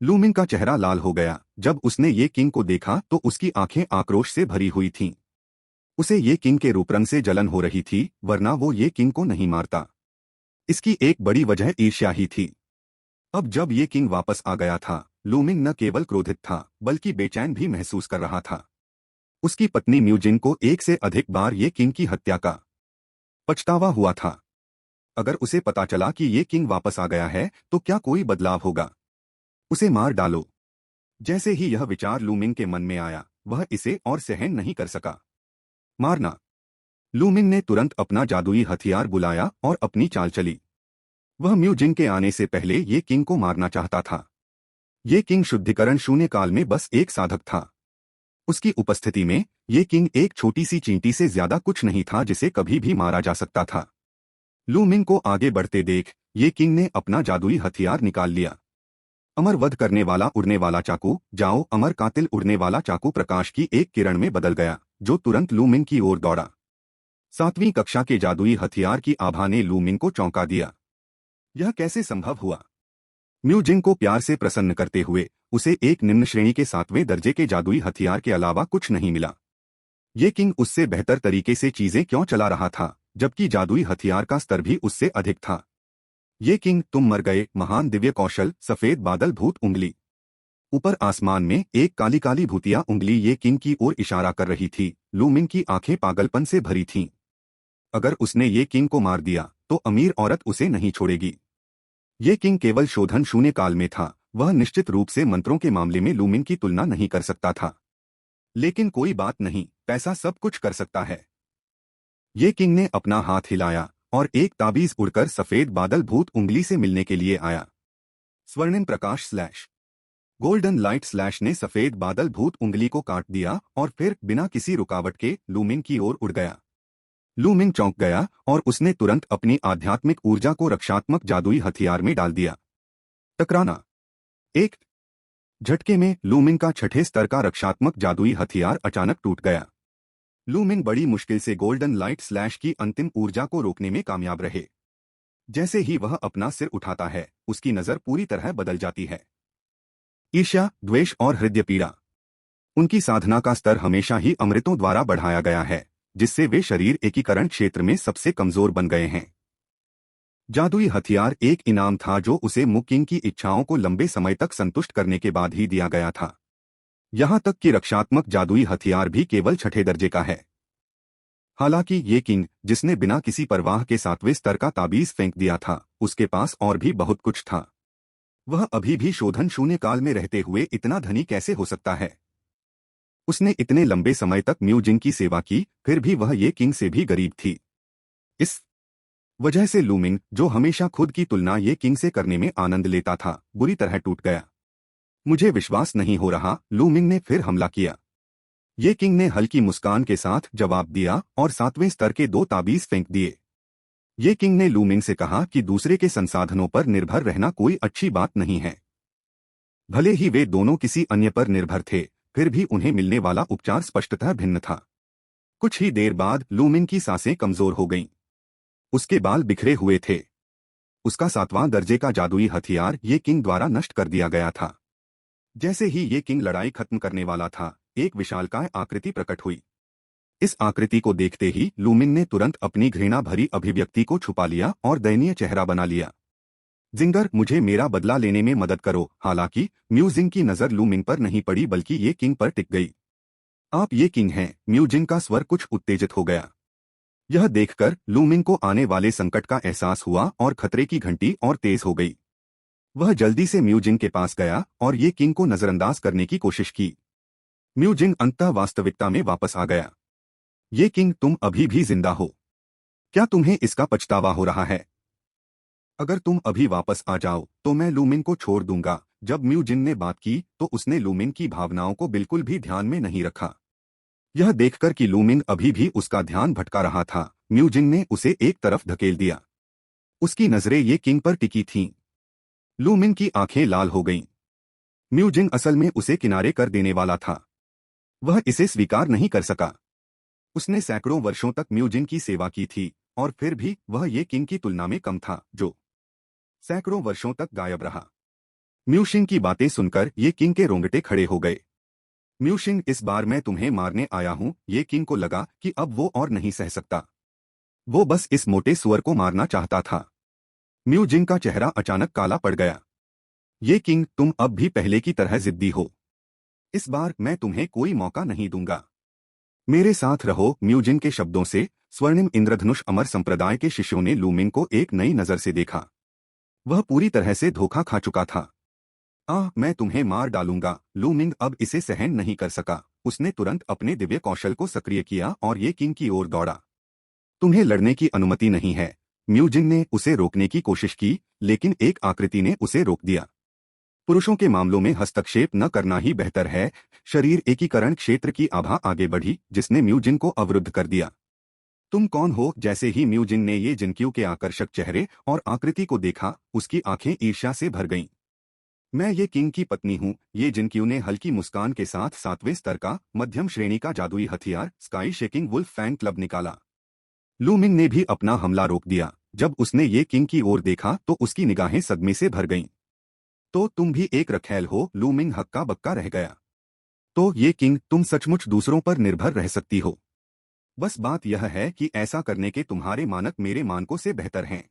लूमिन का चेहरा लाल हो गया। जब उसने ये किंग को देखा तो उसकी आंखें आक्रोश से भरी हुई थीं। उसे ये किंग के रूपरंग से जलन हो रही थी, वरना वो ये किंग को नहीं मारता। इसकी एक बड़ी वजह ईर्ष्या ही थी। अब जब ये किंग वापस आ गया था, लूमिन न केवल क्रोधित था बल्कि बेचैन भी महसूस कर रहा था। उसकी पत्नी म्यूजिन को एक से अधिक बार ये किंग की हत्या का पछतावा हुआ था। अगर उसे पता चला कि ये किंग वापस आ गया है तो क्या कोई बदलाव होगा? उसे मार डालो। जैसे ही यह विचार लूमिन के मन में आया, वह इसे और सहन नहीं कर सका। मारना। लूमिन ने तुरंत अपना जादुई हथियार बुलाया और अपनी चाल चली। वह म्यूजिन के आने से पहले ये किंग को मारना चाहता था। ये किंग शुद्धिकरण शून्य काल में बस एक साधक था। उसकी उपस्थिति में ये किंग एक छोटी सी चींटी से ज्यादा कुछ नहीं था जिसे कभी भी मारा जा सकता था। लूमिन को आगे बढ़ते देख ये किंग ने अपना जादुई हथियार निकाल लिया। अमर वध करने वाला उड़ने वाला चाकू, जाओ अमर कातिल। उड़ने वाला चाकू प्रकाश की एक किरण में बदल गया, जो तुरंत लू मिंग की ओर दौड़ा। 7वीं कक्षा के जादुई हथियार की आभा ने लू मिंग को चौंका दिया। यह कैसे संभव हुआ? म्यू जिंग को प्यार से प्रसन्न करते हुए उसे एक निम्न श्रेणी के 7वें दर्जे के जादुई हथियार के अलावा कुछ नहीं मिला। ये किंग उससे बेहतर तरीके से चीजें क्यों चला रहा था, जबकि जादुई हथियार का स्तर भी उससे अधिक था। ये किंग, तुम मर गए। महान दिव्य कौशल, सफेद बादल भूत उंगली। ऊपर आसमान में एक काली काली भूतिया उंगली ये किंग की ओर इशारा कर रही थी। लू मिंग की आंखें पागलपन से भरी थीं। अगर उसने ये किंग को मार दिया तो अमीर औरत उसे नहीं छोड़ेगी। ये किंग केवल शोधन शून्य काल में था, वह निश्चित रूप से मंत्रों के मामले में लू मिंग की तुलना नहीं कर सकता था। लेकिन कोई बात नहीं, पैसा सब कुछ कर सकता है। ये किंग ने अपना हाथ हिलाया और एक ताबीज उड़कर सफेद बादल भूत उंगली से मिलने के लिए आया। स्वर्णिम प्रकाश स्लैश गोल्डन लाइट स्लैश ने सफेद बादल भूत उंगली को काट दिया और फिर बिना किसी रुकावट के लू मिंग की ओर उड़ गया। लू मिंग चौंक गया और उसने तुरंत अपनी आध्यात्मिक ऊर्जा को रक्षात्मक जादुई हथियार में डाल दिया। टकराना। एक झटके में लू मिंग का 6ठे स्तर का रक्षात्मक जादुई हथियार अचानक टूट गया। लू मिंग बड़ी मुश्किल से गोल्डन लाइट स्लैश की अंतिम ऊर्जा को रोकने में कामयाब रहे। जैसे ही वह अपना सिर उठाता है, उसकी नजर पूरी तरह बदल जाती है। ईर्ष्या, द्वेष और हृदय पीड़ा। उनकी साधना का स्तर हमेशा ही अमृतों द्वारा बढ़ाया गया है, जिससे वे शरीर एकीकरण क्षेत्र में सबसे कमजोर बन गए हैं। जादुई हथियार एक इनाम था जो उसे मुकिंग की इच्छाओं को लंबे समय तक संतुष्ट करने के बाद ही दिया गया था। यहां तक कि रक्षात्मक जादुई हथियार भी केवल 6ठे दर्जे का है। हालांकि ये किंग, जिसने बिना किसी परवाह के 7वें स्तर का ताबीज फेंक दिया था, उसके पास और भी बहुत कुछ था। वह अभी भी शोधन शून्य काल में रहते हुए इतना धनी कैसे हो सकता है? उसने इतने लंबे समय तक म्यू जिंग की सेवा की, फिर भी वह ये किंग से भी गरीब थी। इस वजह से लू मिंग, जो हमेशा खुद की तुलना ये किंग से करने में आनंद लेता था, बुरी तरह टूट गया। मुझे विश्वास नहीं हो रहा, लू मिंग ने फिर हमला किया। ये किंग ने हल्की मुस्कान के साथ जवाब दिया और 7वें स्तर के 2 ताबीज फेंक दिए। ये किंग ने लू मिंग से कहा कि दूसरे के संसाधनों पर निर्भर रहना कोई अच्छी बात नहीं है। भले ही वे दोनों किसी अन्य पर निर्भर थे, फिर भी उन्हें मिलने वाला उपचार स्पष्टतः भिन्न था। कुछ ही देर बाद लू मिंग की सांसें कमजोर हो गईं। उसके बाल बिखरे हुए थे। उसका 7वां दर्जे का जादुई हथियार ये किंग द्वारा नष्ट कर दिया गया था। जैसे ही ये किंग लड़ाई खत्म करने वाला था, एक विशालकाय आकृति प्रकट हुई। इस आकृति को देखते ही लू मिंग ने तुरंत अपनी घृणा भरी अभिव्यक्ति को छुपा लिया और दयनीय चेहरा बना लिया। जिंगर, मुझे मेरा बदला लेने में मदद करो। हालांकि म्यू जिंग की नजर लू मिंग पर नहीं पड़ी, बल्कि ये किंग पर टिक गई। आप ये किंग हैं? म्यू जिंग का स्वर कुछ उत्तेजित हो गया। यह देखकर लू मिंग को आने वाले संकट का एहसास हुआ और खतरे की घंटी और तेज हो गई। वह जल्दी से म्यू जिंग के पास गया और ये किंग को नजरअंदाज करने की कोशिश की। म्यू जिंग अंततः वास्तविकता में वापस आ गया। ये किंग, तुम अभी भी जिंदा हो। क्या तुम्हें इसका पछतावा हो रहा है? अगर तुम अभी वापस आ जाओ तो मैं लू मिंग को छोड़ दूंगा। जब म्यू जिंग ने बात की तो उसने लू मिंग की भावनाओं को बिल्कुल भी ध्यान में नहीं रखा। यह देखकर कि लू मिंग अभी भी उसका ध्यान भटका रहा था, म्यू जिंग ने उसे एक तरफ धकेल दिया। उसकी नजरें ये किंग पर टिकी थीं। लू मिंग की आंखें लाल हो गईं। म्यू जिंग असल में उसे किनारे कर देने वाला था। वह इसे स्वीकार नहीं कर सका। उसने सैकड़ों वर्षों तक म्यू जिंग की सेवा की थी और फिर भी वह ये किंग की तुलना में कम था, जो सैकड़ों वर्षों तक गायब रहा। म्यू शिंग की बातें सुनकर ये किंग के रोंगटे खड़े हो गए। म्यू शिंग, इस बार मैं तुम्हें मारने आया हूं। ये किंग को लगा कि अब वो और नहीं सह सकता। वो बस इस मोटे सुअर को मारना चाहता था। म्यू जिंग का चेहरा अचानक काला पड़ गया। ये किंग, तुम अब भी पहले की तरह जिद्दी हो। इस बार मैं तुम्हें कोई मौका नहीं दूंगा। मेरे साथ रहो। म्यू जिंग के शब्दों से स्वर्णिम इंद्रधनुष अमर संप्रदाय के शिष्यों ने लू मिंग को एक नई नजर से देखा। वह पूरी तरह से धोखा खा चुका था। मैं तुम्हें मार डालूंगा। लू मिंग अब इसे सहन नहीं कर सका। उसने तुरंत अपने दिव्य कौशल को सक्रिय किया और ये किंग की ओर दौड़ा। तुम्हें लड़ने की अनुमति नहीं है। म्यू जिंग ने उसे रोकने की कोशिश की, लेकिन एक आकृति ने उसे रोक दिया। पुरुषों के मामलों में हस्तक्षेप न करना ही बेहतर है। शरीर एकीकरण क्षेत्र की आभा आगे बढ़ी, जिसने म्यू जिंग को अवरुद्ध कर दिया। तुम कौन हो? जैसे ही म्यू जिंग ने ये जिनक्यू के आकर्षक चेहरे और आकृति को देखा, उसकी आंखें ईर्ष्या से भर गईं। मैं ये किंग की पत्नी हूँ। ये जिनक्यू ने हल्की मुस्कान के साथ 7वें स्तर का मध्यम श्रेणी का जादुई हथियार sky shaking wolf fang club निकाला। लू मिंग ने भी अपना हमला रोक दिया। जब उसने ये किंग की ओर देखा तो उसकी निगाहें सदमे से भर गईं। तो तुम भी एक रखैल हो? लू मिंग हक्का बक्का रह गया। तो ये किंग, तुम सचमुच दूसरों पर निर्भर रह सकती हो। बस बात यह है कि ऐसा करने के तुम्हारे मानक मेरे मानकों से बेहतर हैं।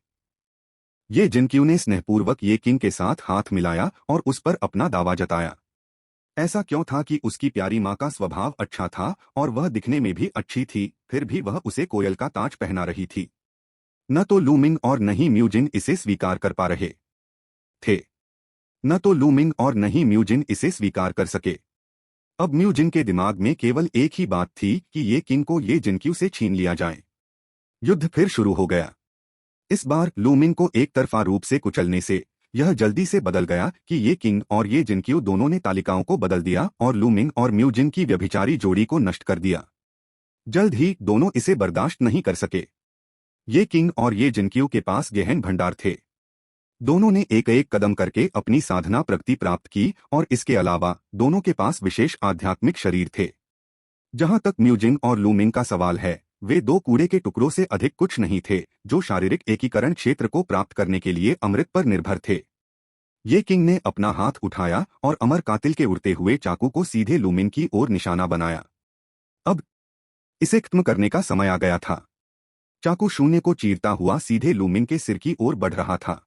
ये जिनक्यू ने स्नेहपूर्वक ये किंग के साथ हाथ मिलाया और उस पर अपना दावा जताया। ऐसा क्यों था कि उसकी प्यारी माँ का स्वभाव अच्छा था और वह दिखने में भी अच्छी थी, फिर भी वह उसे कोयल का ताज पहना रही थी। न तो लूमिंग और न ही म्यूजिन इसे स्वीकार कर पा रहे थे। न तो लूमिंग और न ही म्यूजिन इसे स्वीकार कर सके। अब म्यूजिन के दिमाग में केवल एक ही बात थी कि ये किंग को ये जिनक्यू से छीन लिया जाए। युद्ध फिर शुरू हो गया। इस बार लूमिंग को एक तरफा रूप से कुचलने से यह जल्दी से बदल गया कि ये किंग और ये जिनक्यू दोनों ने तालिकाओं को बदल दिया और लूमिंग और म्यूजिन की व्यभिचारी जोड़ी को नष्ट कर दिया। जल्द ही दोनों इसे बर्दाश्त नहीं कर सके। ये किंग और ये जिनक्यू के पास गहन भंडार थे। दोनों ने एक एक कदम करके अपनी साधना प्रगति प्राप्त की और इसके अलावा दोनों के पास विशेष आध्यात्मिक शरीर थे। जहां तक म्यूजिन और लूमिंग का सवाल है, वे दो कूड़े के टुकड़ों से अधिक कुछ नहीं थे जो शारीरिक एकीकरण क्षेत्र को प्राप्त करने के लिए अमृत पर निर्भर थे। ये किंग ने अपना हाथ उठाया और अमर कातिल के उड़ते हुए चाकू को सीधे लूमिंग की ओर निशाना बनाया। अब इसे खत्म करने का समय आ गया था। चाकू शून्य को चीरता हुआ सीधे लूमिंग के सिर की ओर बढ़ रहा था।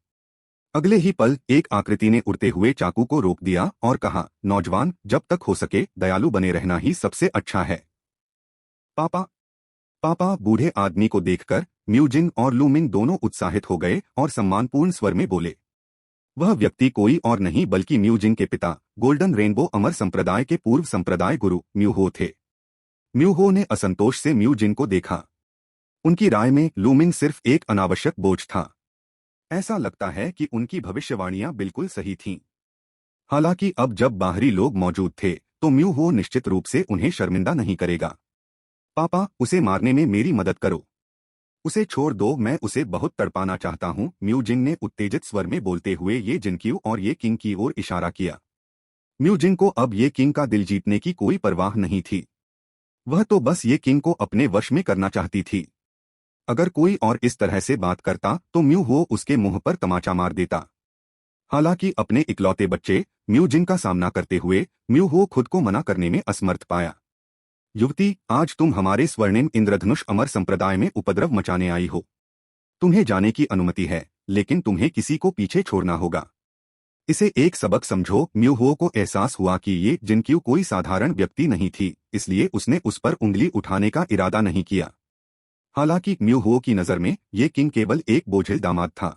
अगले ही पल एक आकृति ने उड़ते हुए चाकू को रोक दिया और कहा, नौजवान, जब तक हो सके दयालु बने रहना ही सबसे अच्छा है। पापा, पापा। बूढ़े आदमी को देखकर म्यूजिन और लूमिंग दोनों उत्साहित हो गए और सम्मानपूर्ण स्वर में बोले। वह व्यक्ति कोई और नहीं बल्कि म्यूजिन के पिता, गोल्डन रेनबो अमर संप्रदाय के पूर्व संप्रदाय गुरु म्यूहो थे। म्यूहो ने असंतोष से म्यूजिन को देखा। उनकी राय में लूमिंग सिर्फ एक अनावश्यक बोझ था। ऐसा लगता है कि उनकी भविष्यवाणियां बिल्कुल सही थीं। हालांकि अब जब बाहरी लोग मौजूद थे तो म्यूहो निश्चित रूप से उन्हें शर्मिंदा नहीं करेगा। पापा, उसे मारने में मेरी मदद करो। उसे छोड़ दो, मैं उसे बहुत तड़पाना चाहता हूँ। म्यूजिन ने उत्तेजित स्वर में बोलते हुए ये जिनक्यू और ये किंग की ओर इशारा किया। म्यूजिन को अब ये किंग का दिल जीतने की कोई परवाह नहीं थी। वह तो बस ये किंग को अपने वश में करना चाहती थी। अगर कोई और इस तरह से बात करता तो म्यूहो उसके मुंह पर तमाचा मार देता। हालांकि अपने इकलौते बच्चे म्यूजिन का सामना करते हुए म्यूहो खुद को मना करने में असमर्थ पाया। युवती, आज तुम हमारे स्वर्णिम इंद्रधनुष अमर संप्रदाय में उपद्रव मचाने आई हो। तुम्हें जाने की अनुमति है, लेकिन तुम्हें किसी को पीछे छोड़ना होगा। इसे एक सबक समझो। म्यूहो को एहसास हुआ कि ये जिनक्यू कोई साधारण व्यक्ति नहीं थी, इसलिए उसने उस पर उंगली उठाने का इरादा नहीं किया। हालांकि म्यूहो की नजर में ये किंग केवल एक बोझिल दामाद था।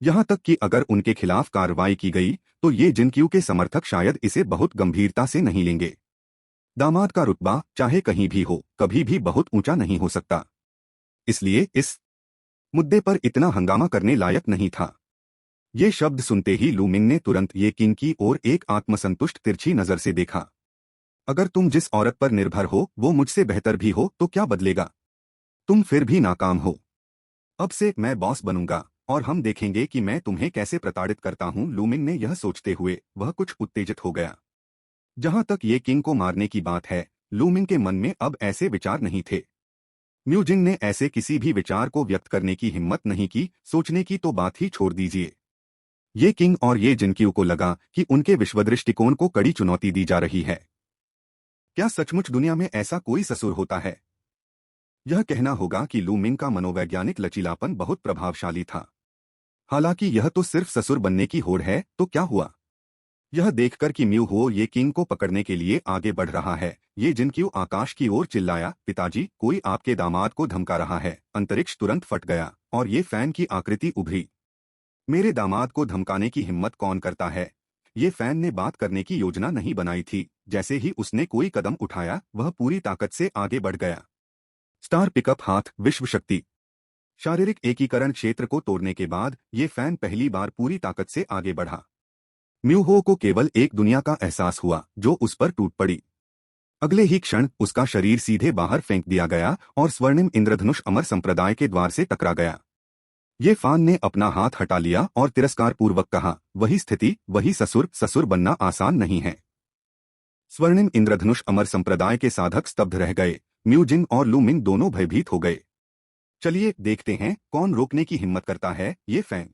यहां तक कि अगर उनके खिलाफ कार्रवाई की गई तो ये जिनक्यू के समर्थक शायद इसे बहुत गंभीरता से नहीं लेंगे। दामाद का रुतबा चाहे कहीं भी हो, कभी भी बहुत ऊंचा नहीं हो सकता। इसलिए इस मुद्दे पर इतना हंगामा करने लायक नहीं था। ये शब्द सुनते ही लूमिंग ने तुरंत ये किंग की ओर एक आत्मसंतुष्ट तिरछी नजर से देखा। अगर तुम जिस औरत पर निर्भर हो वो मुझसे बेहतर भी हो तो क्या बदलेगा? तुम फिर भी नाकाम हो। अब से मैं बॉस बनूंगा और हम देखेंगे कि मैं तुम्हें कैसे प्रताड़ित करता हूं। लूमिंग ने यह सोचते हुए वह कुछ उत्तेजित हो गया। जहां तक ये किंग को मारने की बात है, लूमिंग के मन में अब ऐसे विचार नहीं थे। म्यूजिन ने ऐसे किसी भी विचार को व्यक्त करने की हिम्मत नहीं की। सोचने की तो बात ही छोड़ दीजिए। ये किंग और ये जिनक्यू को लगा कि उनके विश्वदृष्टिकोण को कड़ी चुनौती दी जा रही है। क्या सचमुच दुनिया में ऐसा कोई ससुर होता है? यह कहना होगा कि लूमिंग का मनोवैज्ञानिक लचीलापन बहुत प्रभावशाली था। हालांकि यह तो सिर्फ ससुर बनने की होड़ है, तो क्या हुआ? यह देखकर कि म्यूहो ये किंग को पकड़ने के लिए आगे बढ़ रहा है, ये जिनक्यू आकाश की ओर चिल्लाया, पिताजी, कोई आपके दामाद को धमका रहा है। अंतरिक्ष तुरंत फट गया और ये फैन की आकृति उभरी। मेरे दामाद को धमकाने की हिम्मत कौन करता है? ये फैन ने बात करने की योजना नहीं बनाई थी। जैसे ही उसने कोई कदम उठाया वह पूरी ताकत से आगे बढ़ गया। स्टार पिकअप हाथ विश्व शक्ति। शारीरिक एकीकरण क्षेत्र को तोड़ने के बाद ये फैन पहली बार पूरी ताकत से आगे बढ़ा। म्यूहो को केवल एक दुनिया का एहसास हुआ जो उस पर टूट पड़ी। अगले ही क्षण उसका शरीर सीधे बाहर फेंक दिया गया और स्वर्णिम इंद्रधनुष अमर संप्रदाय के द्वार से टकरा गया। ये फान ने अपना हाथ हटा लिया और तिरस्कार पूर्वक कहा, वही स्थिति, वही ससुर, ससुर बनना आसान नहीं है। स्वर्णिम इंद्रधनुष अमर संप्रदाय के साधक स्तब्ध रह गए। म्यूजिन और लूमिंग दोनों भयभीत हो गए। चलिए देखते हैं कौन रोकने की हिम्मत करता है। ये फैन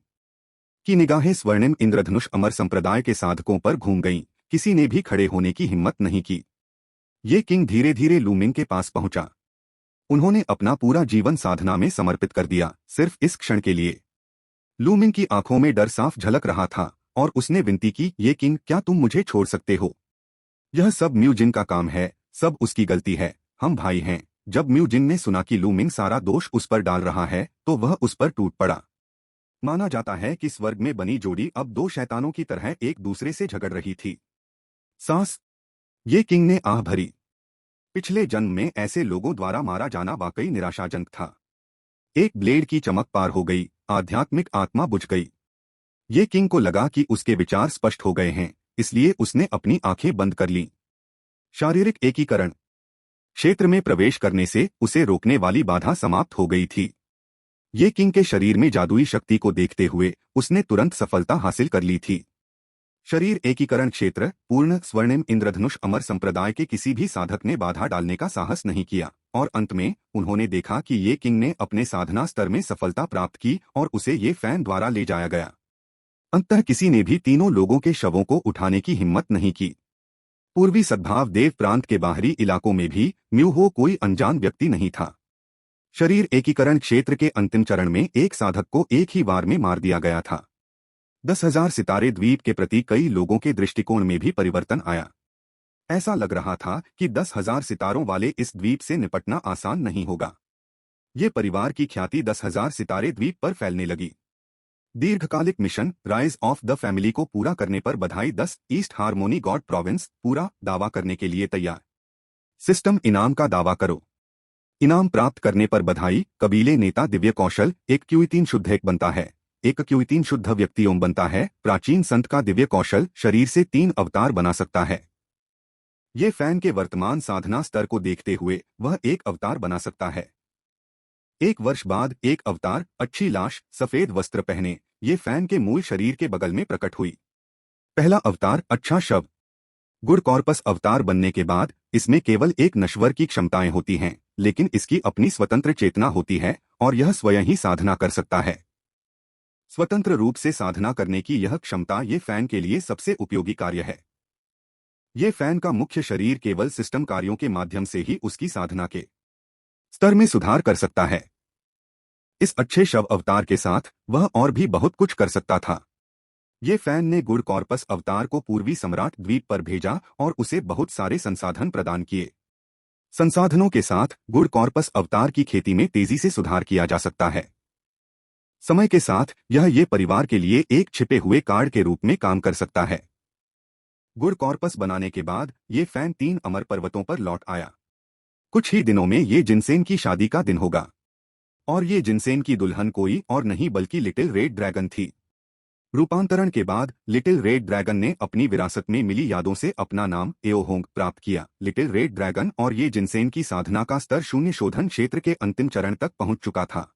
की निगाहें स्वर्णिम इंद्रधनुष अमर संप्रदाय के साधकों पर घूम गईं। किसी ने भी खड़े होने की हिम्मत नहीं की। ये किंग धीरे धीरे लूमिंग के पास पहुंचा। उन्होंने अपना पूरा जीवन साधना में समर्पित कर दिया, सिर्फ इस क्षण के लिए। लूमिंग की आंखों में डर साफ झलक रहा था और उसने विनती की, ये किंग, क्या तुम मुझे छोड़ सकते हो? यह सब म्यूजिन का काम है, सब उसकी गलती है, हम भाई हैं। जब म्यूजिन ने सुना कि लूमिंग सारा दोष उस पर डाल रहा है तो वह उस पर टूट पड़ा। माना जाता है कि स्वर्ग में बनी जोड़ी अब दो शैतानों की तरह एक दूसरे से झगड़ रही थी। सांस, ये किंग ने आह भरी। पिछले जन्म में ऐसे लोगों द्वारा मारा जाना वाकई निराशाजनक था। एक ब्लेड की चमक पार हो गई, आध्यात्मिक आत्मा बुझ गई। ये किंग को लगा कि उसके विचार स्पष्ट हो गए हैं, इसलिए उसने अपनी आंखें बंद कर लीं। शारीरिक एकीकरण क्षेत्र में प्रवेश करने से उसे रोकने वाली बाधा समाप्त हो गई थी। ये किंग के शरीर में जादुई शक्ति को देखते हुए उसने तुरंत सफलता हासिल कर ली थी। शरीर एकीकरण क्षेत्र पूर्ण। स्वर्णिम इंद्रधनुष अमर संप्रदाय के किसी भी साधक ने बाधा डालने का साहस नहीं किया और अंत में उन्होंने देखा कि ये किंग ने अपने साधना स्तर में सफलता प्राप्त की और उसे ये फैन द्वारा ले जाया गया। अंततः किसी ने भी तीनों लोगों के शवों को उठाने की हिम्मत नहीं की। पूर्वी सद्भाव देव प्रांत के बाहरी इलाकों में भी म्यूहो कोई अनजान व्यक्ति नहीं था। शरीर एकीकरण क्षेत्र के अंतिम चरण में एक साधक को एक ही वार में मार दिया गया था। 10,000 सितारे द्वीप के प्रति कई लोगों के दृष्टिकोण में भी परिवर्तन आया। ऐसा लग रहा था कि 10,000 सितारों वाले इस द्वीप से निपटना आसान नहीं होगा। ये परिवार की ख्याति 10,000 सितारे द्वीप पर फैलने लगी। दीर्घकालिक mission rise of the family को पूरा करने पर बधाई। 10 ईस्ट हार्मोनी गॉड प्रोविंस पूरा दावा करने के लिए तैयार। सिस्टम इनाम का दावा करो। इनाम प्राप्त करने पर बधाई। कबीले नेता दिव्य कौशल एक क्यूइतीन शुद्ध एक बनता है। एक क्यूइतीन शुद्ध व्यक्ति ओम बनता है। प्राचीन संत का दिव्य कौशल शरीर से 3 अवतार बना सकता है। ये फैन के वर्तमान साधना स्तर को देखते हुए वह एक अवतार बना सकता है। 1 वर्ष बाद एक अवतार अच्छी लाश सफेद वस्त्र पहने ये फैन के मूल शरीर के बगल में प्रकट हुई। पहला अवतार अच्छा शव। गुड कॉर्पस अवतार बनने के बाद इसमें केवल एक नश्वर की क्षमताएं होती हैं, लेकिन इसकी अपनी स्वतंत्र चेतना होती है और यह स्वयं ही साधना कर सकता है। स्वतंत्र रूप से साधना करने की यह क्षमता ये फैन के लिए सबसे उपयोगी कार्य है। ये फैन का मुख्य शरीर केवल सिस्टम कार्यों के माध्यम से ही उसकी साधना के स्तर में सुधार कर सकता है। इस अच्छे शव अवतार के साथ वह और भी बहुत कुछ कर सकता था। ये फैन ने गुड कॉर्पस अवतार को पूर्वी सम्राट द्वीप पर भेजा और उसे बहुत सारे संसाधन प्रदान किए। संसाधनों के साथ गुड कॉर्पस अवतार की खेती में तेजी से सुधार किया जा सकता है। समय के साथ यह ये परिवार के लिए एक छिपे हुए कार्ड के रूप में काम कर सकता है। गुड कॉर्पस बनाने के बाद ये फैन 3 अमर पर्वतों पर लौट आया। कुछ ही दिनों में ये जिनसेन की शादी का दिन होगा और ये जिनसेन की दुल्हन कोई और नहीं बल्कि लिटिल रेड ड्रैगन थी। रूपांतरण के बाद लिटिल रेड ड्रैगन ने अपनी विरासत में मिली यादों से अपना नाम एओहोंग प्राप्त किया। लिटिल रेड ड्रैगन और ये जिनसेन की साधना का स्तर शून्य शोधन क्षेत्र के अंतिम चरण तक पहुंच चुका था।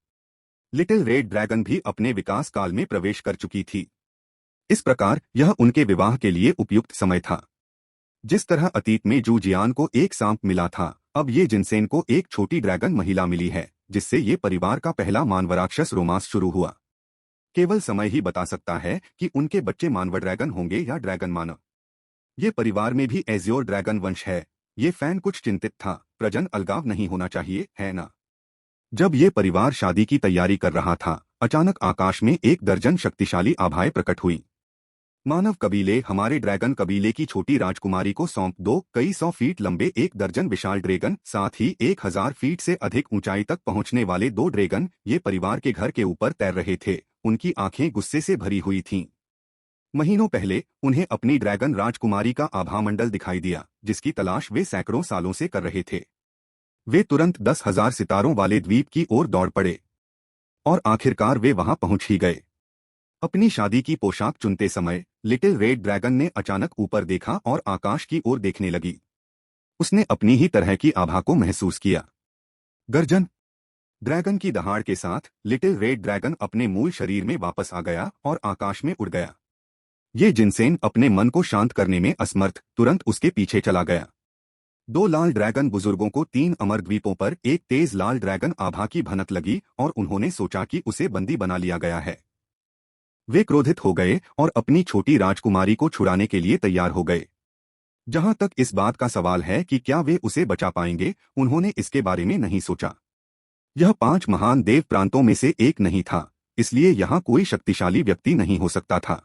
लिटिल रेड ड्रैगन भी अपने विकास काल में प्रवेश कर चुकी थी। इस प्रकार यह उनके विवाह के लिए उपयुक्त समय था। जिस तरह अतीत में जू जियान को एक सांप मिला था, अब ये जिनसेन को एक छोटी ड्रैगन महिला मिली है, जिससे ये परिवार का पहला मानवराक्षस रोमांस शुरू हुआ। केवल समय ही बता सकता है कि उनके बच्चे मानव ड्रैगन होंगे या ड्रैगन मानव। ये परिवार में भी एजियोर ड्रैगन वंश है। ये फैन कुछ चिंतित था, प्रजन अलगाव नहीं होना चाहिए, है ना? जब ये परिवार शादी की तैयारी कर रहा था, अचानक आकाश में 1 दर्जन शक्तिशाली आभाएं प्रकट हुई। मानव कबीले हमारे ड्रैगन कबीले की छोटी राजकुमारी को सौंप दो। कई 100 फीट लंबे 1 दर्जन विशाल ड्रैगन, साथ ही 1000 फीट से अधिक ऊंचाई तक पहुंचने वाले 2 ड्रैगन ये परिवार के घर के ऊपर तैर रहे थे। उनकी आंखें गुस्से से भरी हुई थीं। महीनों पहले उन्हें अपनी ड्रैगन राजकुमारी का आभामंडल दिखाई दिया, जिसकी तलाश वे सैकड़ों सालों से कर रहे थे। वे तुरंत 10,000 सितारों वाले द्वीप की ओर दौड़ पड़े और आखिरकार वे वहां पहुंच ही गए। अपनी शादी की पोशाक चुनते समय लिटिल रेड ड्रैगन ने अचानक ऊपर देखा और आकाश की ओर देखने लगी। उसने अपनी ही तरह की आभा को महसूस किया। गर्जन ड्रैगन की दहाड़ के साथ लिटिल रेड ड्रैगन अपने मूल शरीर में वापस आ गया और आकाश में उड़ गया। ये जिनसेन अपने मन को शांत करने में असमर्थ तुरंत उसके पीछे चला गया। दो लाल ड्रैगन बुजुर्गों को 3 अमर द्वीपों पर एक तेज लाल ड्रैगन आभा की भनक लगी और उन्होंने सोचा कि उसे बंदी बना लिया गया है। वे क्रोधित हो गए और अपनी छोटी राजकुमारी को छुड़ाने के लिए तैयार हो गए। जहां तक इस बात का सवाल है कि क्या वे उसे बचा पाएंगे, उन्होंने इसके बारे में नहीं सोचा। यह 5 महान देव प्रांतों में से एक नहीं था, इसलिए यहाँ कोई शक्तिशाली व्यक्ति नहीं हो सकता था।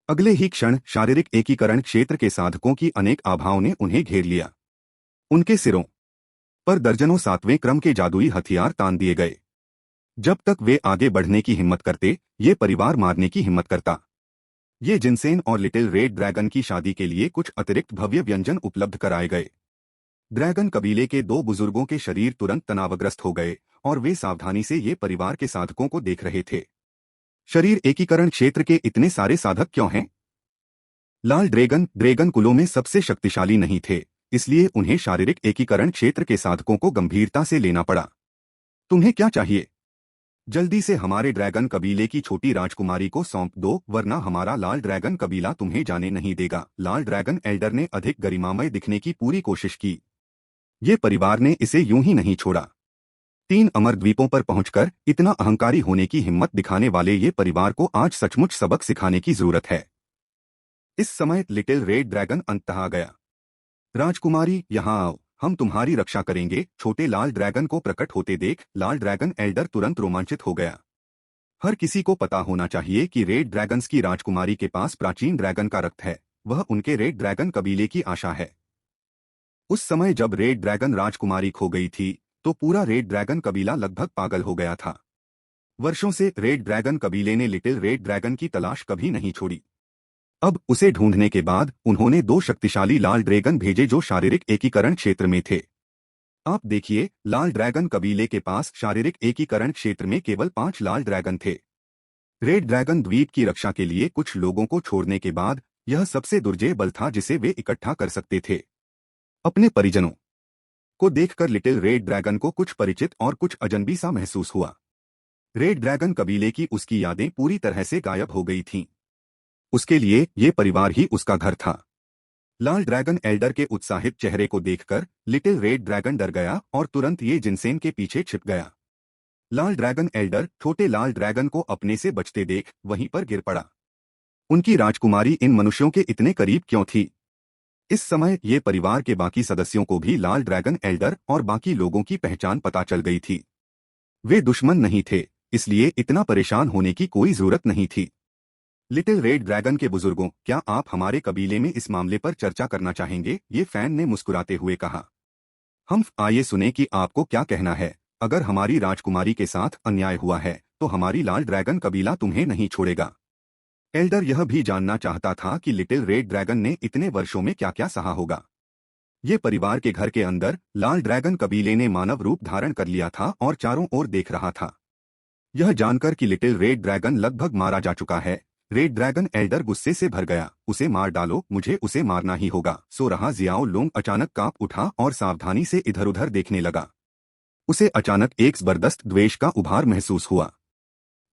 अगले ही क्षण शारीरिक एकीकरण क्षेत्र के साधकों की अनेक आभाओं ने उन्हें घेर लिया। उनके सिरों पर दर्जनों 7वें क्रम के जादुई हथियार तान दिए गए। जब तक वे आगे बढ़ने की हिम्मत करते, ये परिवार मारने की हिम्मत करता। ये जिनसेन और लिटिल रेड ड्रैगन की शादी के लिए कुछ अतिरिक्त भव्य व्यंजन उपलब्ध कराए गए। ड्रैगन कबीले के 2 बुजुर्गों के शरीर तुरंत तनावग्रस्त हो गए और वे सावधानी से ये परिवार के साधकों को देख रहे थे। शरीर एकीकरण क्षेत्र के इतने सारे साधक क्यों हैं? लाल ड्रैगन कुलों में सबसे शक्तिशाली नहीं थे, इसलिए उन्हें शारीरिक एकीकरण क्षेत्र के साधकों को गंभीरता से लेना पड़ा। तुम्हें क्या चाहिए? जल्दी से हमारे ड्रैगन कबीले की छोटी राजकुमारी को सौंप दो, वरना हमारा लाल ड्रैगन कबीला तुम्हें जाने नहीं देगा। लाल ड्रैगन एल्डर ने अधिक गरिमामय दिखने की पूरी कोशिश की। ये परिवार ने इसे यूं ही नहीं छोड़ा। 3 अमर द्वीपों पर पहुंचकर इतना अहंकारी होने की हिम्मत दिखाने वाले ये परिवार को आज सचमुच सबक सिखाने की जरूरत है। इस समय लिटिल रेड ड्रैगन अंततः आ गया। राजकुमारी, यहाँ आओ, हम तुम्हारी रक्षा करेंगे। छोटे लाल ड्रैगन को प्रकट होते देख लाल ड्रैगन एल्डर तुरंत रोमांचित हो गया। हर किसी को पता होना चाहिए कि रेड ड्रैगन्स की राजकुमारी के पास प्राचीन ड्रैगन का रक्त है। वह उनके रेड ड्रैगन कबीले की आशा है। उस समय जब रेड ड्रैगन राजकुमारी खो गई थी, तो पूरा रेड ड्रैगन कबीला लगभग पागल हो गया था। वर्षों से रेड ड्रैगन कबीले ने लिटिल रेड ड्रैगन की तलाश कभी नहीं छोड़ी। अब उसे ढूंढने के बाद उन्होंने 2 शक्तिशाली लाल ड्रैगन भेजे जो शारीरिक एकीकरण क्षेत्र में थे। आप देखिए, लाल ड्रैगन कबीले के पास शारीरिक एकीकरण क्षेत्र में केवल 5 लाल ड्रैगन थे। रेड ड्रैगन द्वीप की रक्षा के लिए कुछ लोगों को छोड़ने के बाद यह सबसे दुर्जेय बल था जिसे वे इकट्ठा कर सकते थे। अपने परिजनों को देखकर लिटिल रेड ड्रैगन को कुछ परिचित और कुछ अजनबी सा महसूस हुआ। रेड ड्रैगन कबीले की उसकी यादें पूरी तरह से गायब हो गई थीं। उसके लिए ये परिवार ही उसका घर था। लाल ड्रैगन एल्डर के उत्साहित चेहरे को देखकर लिटिल रेड ड्रैगन डर गया और तुरंत ये जिनसेन के पीछे छिप गया। लाल ड्रैगन एल्डर छोटे लाल ड्रैगन को अपने से बचते देख वहीं पर गिर पड़ा। उनकी राजकुमारी इन मनुष्यों के इतने करीब क्यों थी? इस समय ये परिवार के बाकी सदस्यों को भी लाल ड्रैगन एल्डर और बाकी लोगों की पहचान पता चल गई थी। वे दुश्मन नहीं थे, इसलिए इतना परेशान होने की कोई जरूरत नहीं थी। लिटिल रेड ड्रैगन के बुजुर्गों, क्या आप हमारे कबीले में इस मामले पर चर्चा करना चाहेंगे? ये फैन ने मुस्कुराते हुए कहा। हम आइए सुने कि आपको क्या कहना है। अगर हमारी राजकुमारी के साथ अन्याय हुआ है तो हमारी लाल ड्रैगन कबीला तुम्हें नहीं छोड़ेगा। एल्डर यह भी जानना चाहता था कि लिटिल रेड ड्रैगन ने इतने वर्षों में क्या क्या सहा होगा। ये परिवार के घर के अंदर लाल ड्रैगन कबीले ने मानव रूप धारण कर लिया था और चारों ओर देख रहा था। यह जानकर कि लिटिल रेड ड्रैगन लगभग मारा जा चुका है, रेड ड्रैगन एल्डर गुस्से से भर गया। उसे मार डालो, मुझे उसे मारना ही होगा। सो रहा जियाओ लोंग अचानक कांप उठा और सावधानी से इधर उधर देखने लगा। उसे अचानक एक जबरदस्त द्वेष का उभार महसूस हुआ।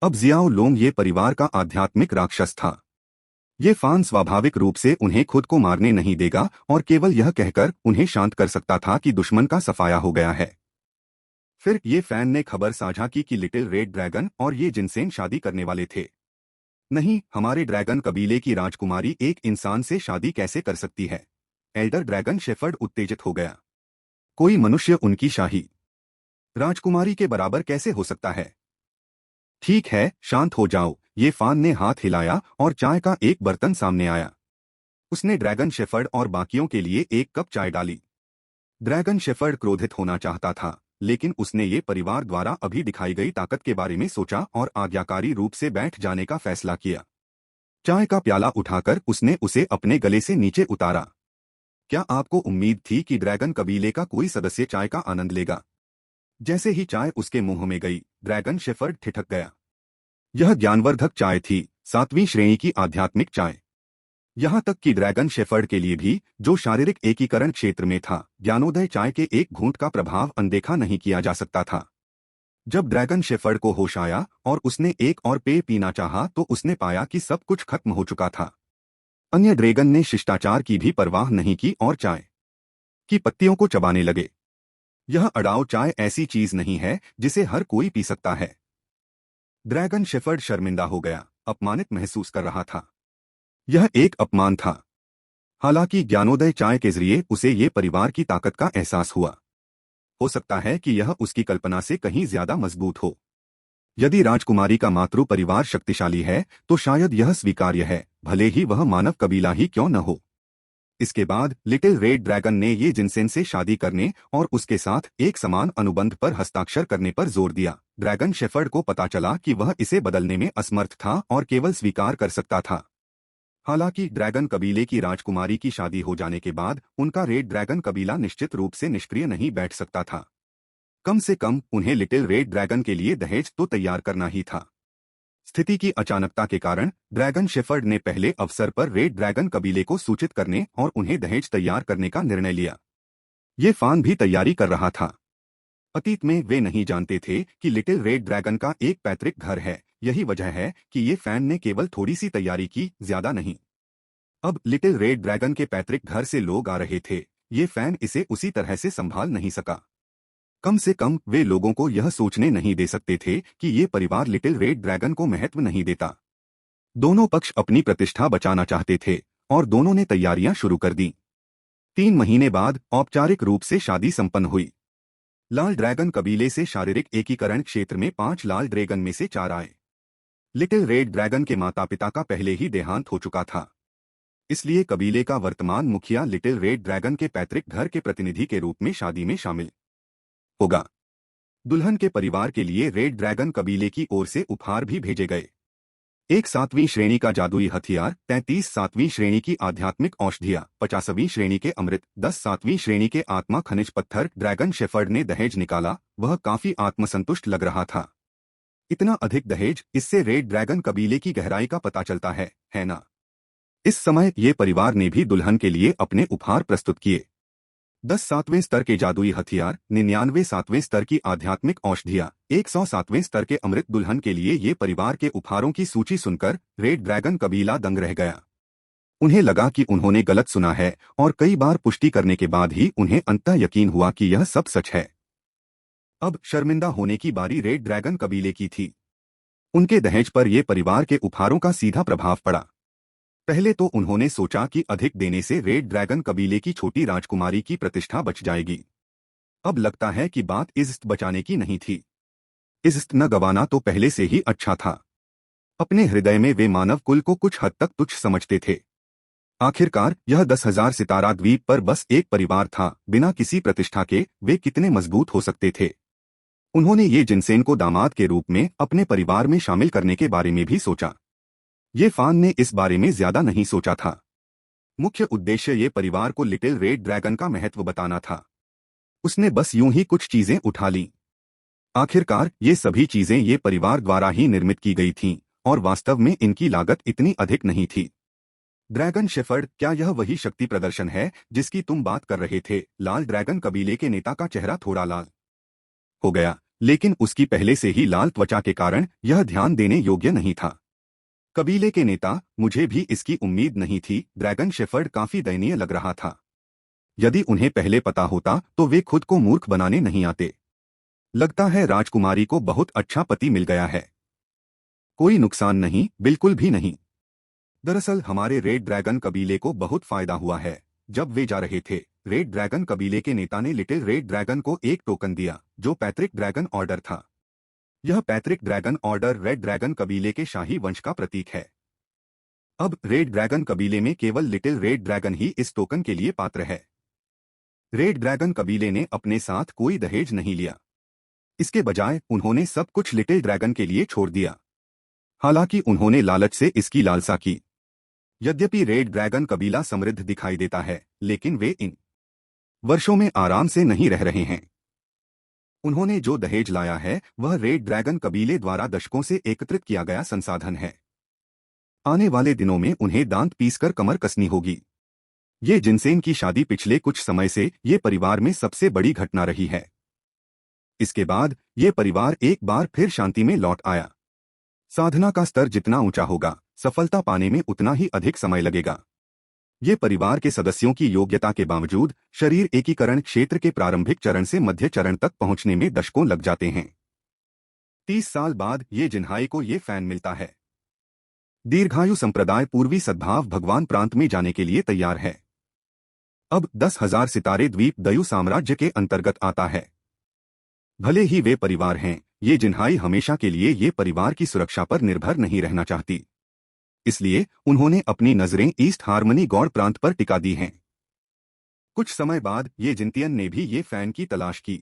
अब जियाओ लोंग ये परिवार का आध्यात्मिक राक्षस था। ये फान स्वाभाविक रूप से उन्हें खुद को मारने नहीं देगा और केवल यह कहकर उन्हें शांत कर सकता था कि दुश्मन का सफाया हो गया है। फिर ये फैन ने खबर साझा की कि लिटिल रेड ड्रैगन और ये जिनसेन शादी करने वाले थे। नहीं, हमारे ड्रैगन कबीले की राजकुमारी एक इंसान से शादी कैसे कर सकती है? एल्डर ड्रैगन शेफर्ड उत्तेजित हो गया। कोई मनुष्य उनकी शाही राजकुमारी के बराबर कैसे हो सकता है? ठीक है, शांत हो जाओ। ये फान ने हाथ हिलाया और चाय का एक बर्तन सामने आया। उसने ड्रैगन शेफर्ड और बाकियों के लिए एक कप चाय डाली। ड्रैगन शेफर्ड क्रोधित होना चाहता था, लेकिन उसने ये परिवार द्वारा अभी दिखाई गई ताकत के बारे में सोचा और आज्ञाकारी रूप से बैठ जाने का फैसला किया। चाय का प्याला उठाकर उसने उसे अपने गले से नीचे उतारा। क्या आपको उम्मीद थी कि ड्रैगन कबीले का कोई सदस्य चाय का आनंद लेगा? जैसे ही चाय उसके मुंह में गई, ड्रैगन शेफर्ड ठिठक गया। यह ज्ञानवर्धक चाय थी, 7वीं श्रेणी की आध्यात्मिक चाय। यहाँ तक कि ड्रैगन शेफर्ड के लिए भी, जो शारीरिक एकीकरण क्षेत्र में था, ज्ञानोदय चाय के एक घूंट का प्रभाव अनदेखा नहीं किया जा सकता था। जब ड्रैगन शेफर्ड को होश आया और उसने एक और पेय पीना चाहा तो उसने पाया कि सब कुछ खत्म हो चुका था। अन्य ड्रैगन ने शिष्टाचार की भी परवाह नहीं की और चाय की पत्तियों को चबाने लगे। यह अड़ाऊ चाय ऐसी चीज नहीं है जिसे हर कोई पी सकता है। ड्रैगन शेफर्ड शर्मिंदा हो गया, अपमानित महसूस कर रहा था। यह एक अपमान था। हालांकि ज्ञानोदय चाय के जरिए उसे ये परिवार की ताकत का एहसास हुआ। हो सकता है कि यह उसकी कल्पना से कहीं ज्यादा मजबूत हो। यदि राजकुमारी का मातृ परिवार शक्तिशाली है तो शायद यह स्वीकार्य है, भले ही वह मानव कबीला ही क्यों न हो। इसके बाद लिटिल रेड ड्रैगन ने ये जिनसेन से शादी करने और उसके साथ एक समान अनुबंध पर हस्ताक्षर करने पर जोर दिया। ड्रैगन शेफर्ड को पता चला कि वह इसे बदलने में असमर्थ था और केवल स्वीकार कर सकता था। हालांकि ड्रैगन कबीले की राजकुमारी की शादी हो जाने के बाद उनका रेड ड्रैगन कबीला निश्चित रूप से निष्क्रिय नहीं बैठ सकता था। कम से कम उन्हें लिटिल रेड ड्रैगन के लिए दहेज तो तैयार करना ही था। स्थिति की अचानकता के कारण ड्रैगन शेफर्ड ने पहले अवसर पर रेड ड्रैगन कबीले को सूचित करने और उन्हें दहेज तैयार करने का निर्णय लिया। ये फान भी तैयारी कर रहा था। अतीत में वे नहीं जानते थे कि लिटिल रेड ड्रैगन का एक पैतृक घर है। यही वजह है कि ये फैन ने केवल थोड़ी सी तैयारी की, ज्यादा नहीं। अब लिटिल रेड ड्रैगन के पैतृक घर से लोग आ रहे थे। ये फैन इसे उसी तरह से संभाल नहीं सका। कम से कम वे लोगों को यह सोचने नहीं दे सकते थे कि ये परिवार लिटिल रेड ड्रैगन को महत्व नहीं देता। दोनों पक्ष अपनी प्रतिष्ठा बचाना चाहते थे और दोनों ने तैयारियां शुरू कर दी। 3 महीने बाद औपचारिक रूप से शादी संपन्न हुई। लाल ड्रैगन कबीले से शारीरिक एकीकरण क्षेत्र में 5 लाल ड्रैगन में से 4 आए। लिटिल रेड ड्रैगन के माता पिता का पहले ही देहांत हो चुका था, इसलिए कबीले का वर्तमान मुखिया लिटिल रेड ड्रैगन के पैतृक घर के प्रतिनिधि के रूप में शादी में शामिल होगा। दुल्हन के परिवार के लिए रेड ड्रैगन कबीले की ओर से उपहार भी भेजे गए। एक 7वीं श्रेणी का जादुई हथियार, 33 7वीं श्रेणी की आध्यात्मिक औषधियां, 50वीं श्रेणी के अमृत, 10 7वीं श्रेणी के आत्मा खनिज पत्थर। ड्रैगन शेफर्ड ने दहेज निकाला। वह काफी आत्मसंतुष्ट लग रहा था। इतना अधिक दहेज, इससे रेड ड्रैगन कबीले की गहराई का पता चलता है ना? इस समय ये परिवार ने भी दुल्हन के लिए अपने उपहार प्रस्तुत किए। 10 7वें स्तर के जादुई हथियार, 99 7वें स्तर की आध्यात्मिक औषधियां, 100 7वें स्तर के अमृत। दुल्हन के लिए ये परिवार के उपहारों की सूची सुनकर रेड ड्रैगन कबीला दंग रह गया। उन्हें लगा कि उन्होंने गलत सुना है और कई बार पुष्टि करने के बाद ही उन्हें अंततः यकीन हुआ कि यह सब सच है। अब शर्मिंदा होने की बारी रेड ड्रैगन कबीले की थी। उनके दहेज पर यह परिवार के उपहारों का सीधा प्रभाव पड़ा। पहले तो उन्होंने सोचा कि अधिक देने से रेड ड्रैगन कबीले की छोटी राजकुमारी की प्रतिष्ठा बच जाएगी। अब लगता है कि बात इज्जत बचाने की नहीं थी। इज्जत न गंवाना तो पहले से ही अच्छा था। अपने हृदय में वे मानव कुल को कुछ हद तक तुच्छ समझते थे। आखिरकार यह 10,000 सितारा द्वीप पर बस एक परिवार था। बिना किसी प्रतिष्ठा के वे कितने मजबूत हो सकते थे। उन्होंने ये जिनसेन को दामाद के रूप में अपने परिवार में शामिल करने के बारे में भी सोचा। ये फान ने इस बारे में ज्यादा नहीं सोचा था। मुख्य उद्देश्य ये परिवार को लिटिल रेड ड्रैगन का महत्व बताना था। उसने बस यूं ही कुछ चीजें उठा लीं। आखिरकार ये सभी चीजें ये परिवार द्वारा ही निर्मित की गई थीं और वास्तव में इनकी लागत इतनी अधिक नहीं थी। ड्रैगन शेफर्ड, क्या यह वही शक्ति प्रदर्शन है जिसकी तुम बात कर रहे थे? लाल ड्रैगन कबीले के नेता का चेहरा थोड़ा लाल हो गया, लेकिन उसकी पहले से ही लाल त्वचा के कारण यह ध्यान देने योग्य नहीं था। कबीले के नेता, मुझे भी इसकी उम्मीद नहीं थी। ड्रैगन शेफर्ड काफी दयनीय लग रहा था। यदि उन्हें पहले पता होता तो वे खुद को मूर्ख बनाने नहीं आते। लगता है राजकुमारी को बहुत अच्छा पति मिल गया है। कोई नुकसान नहीं, बिल्कुल भी नहीं। दरअसल हमारे रेड ड्रैगन कबीले को बहुत फायदा हुआ है। जब वे जा रहे थे, रेड ड्रैगन कबीले के नेता ने लिटिल रेड ड्रैगन को एक टोकन दिया जो पैतृक ड्रैगन ऑर्डर था। यह पैतृक ड्रैगन ऑर्डर रेड ड्रैगन कबीले के शाही वंश का प्रतीक है। अब रेड ड्रैगन कबीले में केवल लिटिल रेड ड्रैगन ही इस टोकन के लिए पात्र है। रेड ड्रैगन कबीले ने अपने साथ कोई दहेज नहीं लिया। इसके बजाय उन्होंने सब कुछ लिटिल ड्रैगन के लिए छोड़ दिया। हालांकि उन्होंने लालच से इसकी लालसा की। यद्यपि रेड ड्रैगन कबीला समृद्ध दिखाई देता है, लेकिन वे इन वर्षों में आराम से नहीं रह रहे हैं। उन्होंने जो दहेज लाया है वह रेड ड्रैगन कबीले द्वारा दशकों से एकत्रित किया गया संसाधन है। आने वाले दिनों में उन्हें दांत पीसकर कमर कसनी होगी। ये जिनसेन की शादी पिछले कुछ समय से ये परिवार में सबसे बड़ी घटना रही है। इसके बाद ये परिवार एक बार फिर शांति में लौट आया। साधना का स्तर जितना ऊंचा होगा, सफलता पाने में उतना ही अधिक समय लगेगा। ये परिवार के सदस्यों की योग्यता के बावजूद शरीर एकीकरण क्षेत्र के प्रारंभिक चरण से मध्य चरण तक पहुंचने में दशकों लग जाते हैं। 30 साल बाद ये जिन्हाई को ये फैन मिलता है। दीर्घायु संप्रदाय पूर्वी सद्भाव भगवान प्रांत में जाने के लिए तैयार है। अब 10,000 सितारे द्वीप दयु साम्राज्य के अंतर्गत आता है। भले ही वे परिवार हैं, ये जिन्हाई हमेशा के लिए ये परिवार की सुरक्षा पर निर्भर नहीं रहना चाहती। इसलिए उन्होंने अपनी नजरें ईस्ट हार्मनी गौड़ प्रांत पर टिका दी हैं। कुछ समय बाद ये जिंतियन ने भी ये फैन की तलाश की।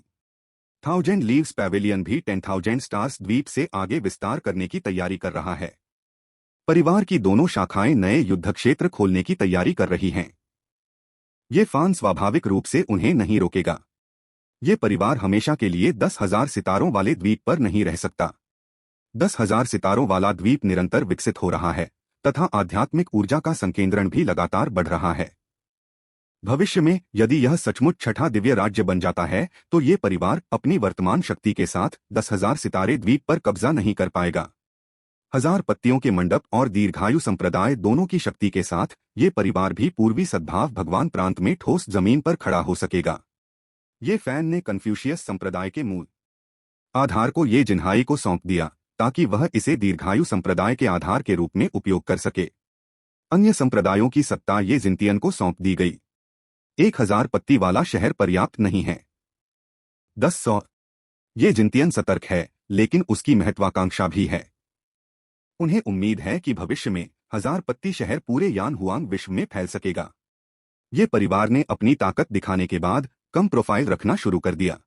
1000 लीव्स पैवेलियन भी 10,000 स्टार्स द्वीप से आगे विस्तार करने की तैयारी कर रहा है। परिवार की दोनों शाखाएं नए युद्ध क्षेत्र खोलने की तैयारी कर रही हैं। ये फान स्वाभाविक रूप से उन्हें नहीं रोकेगा। ये परिवार हमेशा के लिए 10,000 सितारों वाले द्वीप पर नहीं रह सकता। 10,000 सितारों वाला द्वीप निरंतर विकसित हो रहा है तथा आध्यात्मिक ऊर्जा का संकेंद्रण भी लगातार बढ़ रहा है। भविष्य में यदि यह सचमुच छठा दिव्य राज्य बन जाता है तो ये परिवार अपनी वर्तमान शक्ति के साथ 10,000 सितारे द्वीप पर कब्जा नहीं कर पाएगा। 1000 पत्तियों के मंडप और दीर्घायु संप्रदाय दोनों की शक्ति के साथ ये परिवार भी पूर्वी सद्भाव भगवान प्रांत में ठोस जमीन पर खड़ा हो सकेगा। ये फैन ने कन्फ्यूशियस संप्रदाय के मूल आधार को ये जिन्हाई को सौंप दिया ताकि वह इसे दीर्घायु संप्रदाय के आधार के रूप में उपयोग कर सके। अन्य संप्रदायों की सत्ता ये जिंतियन को सौंप दी गई। 1000 पत्ती वाला शहर पर्याप्त नहीं है। 10,000। ये जिंतियन सतर्क है, लेकिन उसकी महत्वाकांक्षा भी है। उन्हें उम्मीद है कि भविष्य में 1000 पत्ती शहर पूरे यान हुआंग विश्व में फैल सकेगा। ये परिवार ने अपनी ताकत दिखाने के बाद कम प्रोफाइल रखना शुरू कर दिया।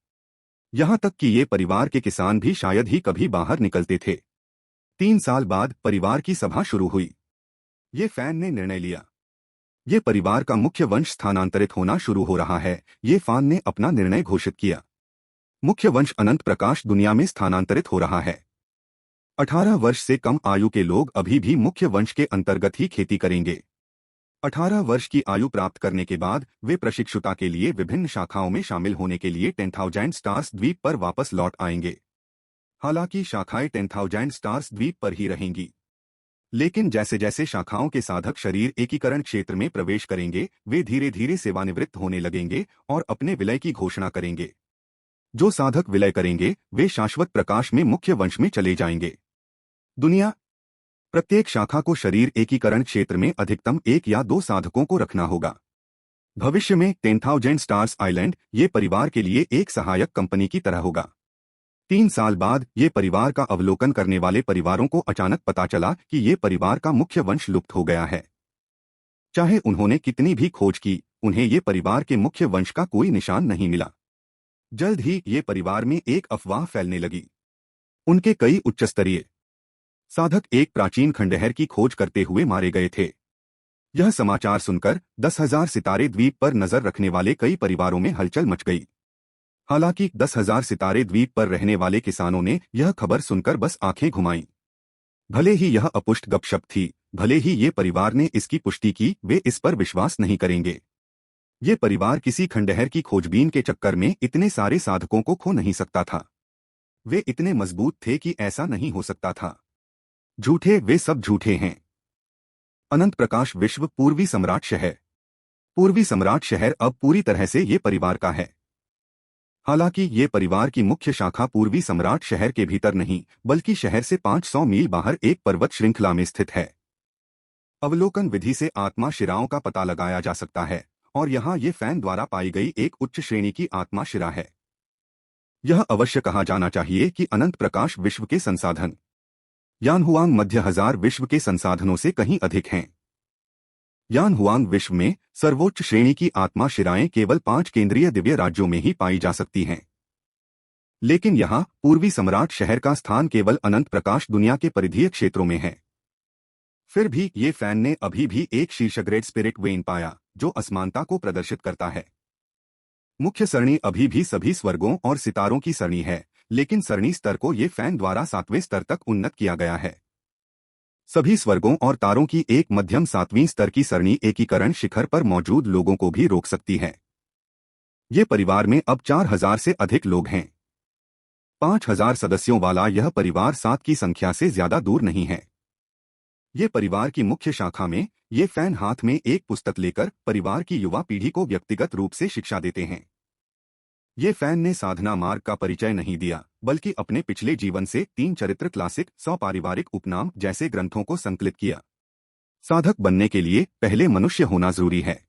यहां तक कि ये परिवार के किसान भी शायद ही कभी बाहर निकलते थे। 3 साल बाद परिवार की सभा शुरू हुई। ये फैन ने निर्णय लिया। ये परिवार का मुख्य वंश स्थानांतरित होना शुरू हो रहा है। ये फान ने अपना निर्णय घोषित किया। मुख्य वंश अनंत प्रकाश दुनिया में स्थानांतरित हो रहा है। 18 वर्ष से कम आयु के लोग अभी भी मुख्य वंश के अंतर्गत ही खेती करेंगे। 18 वर्ष की आयु प्राप्त करने के बाद वे प्रशिक्षुता के लिए विभिन्न शाखाओं में शामिल होने के लिए 10,000 स्टार्स द्वीप पर वापस लौट आएंगे। हालांकि शाखाएं 10,000 स्टार्स द्वीप पर ही रहेंगी, लेकिन जैसे जैसे शाखाओं के साधक शरीर एकीकरण क्षेत्र में प्रवेश करेंगे, वे धीरे धीरे सेवानिवृत्त होने लगेंगे और अपने विलय की घोषणा करेंगे। जो साधक विलय करेंगे वे शाश्वत प्रकाश में मुख्य वंश में चले जाएंगे। दुनिया प्रत्येक शाखा को शरीर एकीकरण क्षेत्र में अधिकतम 1 या 2 साधकों को रखना होगा। भविष्य में 10,000 स्टार्स आइलैंड ये परिवार के लिए एक सहायक कंपनी की तरह होगा। 3 साल बाद ये परिवार का अवलोकन करने वाले परिवारों को अचानक पता चला कि ये परिवार का मुख्य वंश लुप्त हो गया है। चाहे उन्होंने कितनी भी खोज की, उन्हें ये परिवार के मुख्य वंश का कोई निशान नहीं मिला। जल्द ही ये परिवार में एक अफवाह फैलने लगी। उनके कई उच्चस्तरीय साधक एक प्राचीन खंडहर की खोज करते हुए मारे गए थे। यह समाचार सुनकर 10,000 सितारे द्वीप पर नजर रखने वाले कई परिवारों में हलचल मच गई। हालांकि 10,000 सितारे द्वीप पर रहने वाले किसानों ने यह खबर सुनकर बस आंखें घुमाईं। भले ही यह अपुष्ट गपशप थी, भले ही ये परिवार ने इसकी पुष्टि की, वे इस पर विश्वास नहीं करेंगे। ये परिवार किसी खंडहर की खोजबीन के चक्कर में इतने सारे साधकों को खो नहीं सकता था। वे इतने मजबूत थे कि ऐसा नहीं हो सकता था। झूठे, वे सब झूठे हैं। अनंत प्रकाश विश्व पूर्वी सम्राट शहर। पूर्वी सम्राट शहर अब पूरी तरह से ये परिवार का है। हालांकि ये परिवार की मुख्य शाखा पूर्वी सम्राट शहर के भीतर नहीं, बल्कि शहर से 500 मील बाहर एक पर्वत श्रृंखला में स्थित है। अवलोकन विधि से आत्मा शिराओं का पता लगाया जा सकता है और यहाँ ये फैन द्वारा पाई गई एक उच्च श्रेणी की आत्मा शिरा है। यह अवश्य कहा जाना चाहिए कि अनंत प्रकाश विश्व के संसाधन यान हुआंग मध्य 1000 विश्व के संसाधनों से कहीं अधिक हैं। यान हुआंग विश्व में सर्वोच्च श्रेणी की आत्मा शिराएं केवल 5 केंद्रीय दिव्य राज्यों में ही पाई जा सकती हैं। लेकिन यहाँ पूर्वी सम्राट शहर का स्थान केवल अनंत प्रकाश दुनिया के परिधीय क्षेत्रों में है। फिर भी ये फैन ने अभी भी एक शीर्षग्रेड स्पिरिट वेन पाया जो असमानता को प्रदर्शित करता है। मुख्य सरणी अभी भी सभी स्वर्गों और सितारों की सरणी है, लेकिन सरणी स्तर को ये फैन द्वारा 7वें स्तर तक उन्नत किया गया है। सभी स्वर्गों और तारों की एक मध्यम 7वीं स्तर की सरणी एकीकरण शिखर पर मौजूद लोगों को भी रोक सकती है। ये परिवार में अब 4000 से अधिक लोग हैं। 5,000 सदस्यों वाला यह परिवार 7 की संख्या से ज्यादा दूर नहीं है। ये परिवार की मुख्य शाखा में ये फैन हाथ में एक पुस्तक लेकर परिवार की युवा पीढ़ी को व्यक्तिगत रूप से शिक्षा देते हैं। ये फैन ने साधना मार्ग का परिचय नहीं दिया, बल्कि अपने पिछले जीवन से 3 चरित्र क्लासिक 100 पारिवारिक उपनाम जैसे ग्रंथों को संकलित किया। साधक बनने के लिए पहले मनुष्य होना जरूरी है।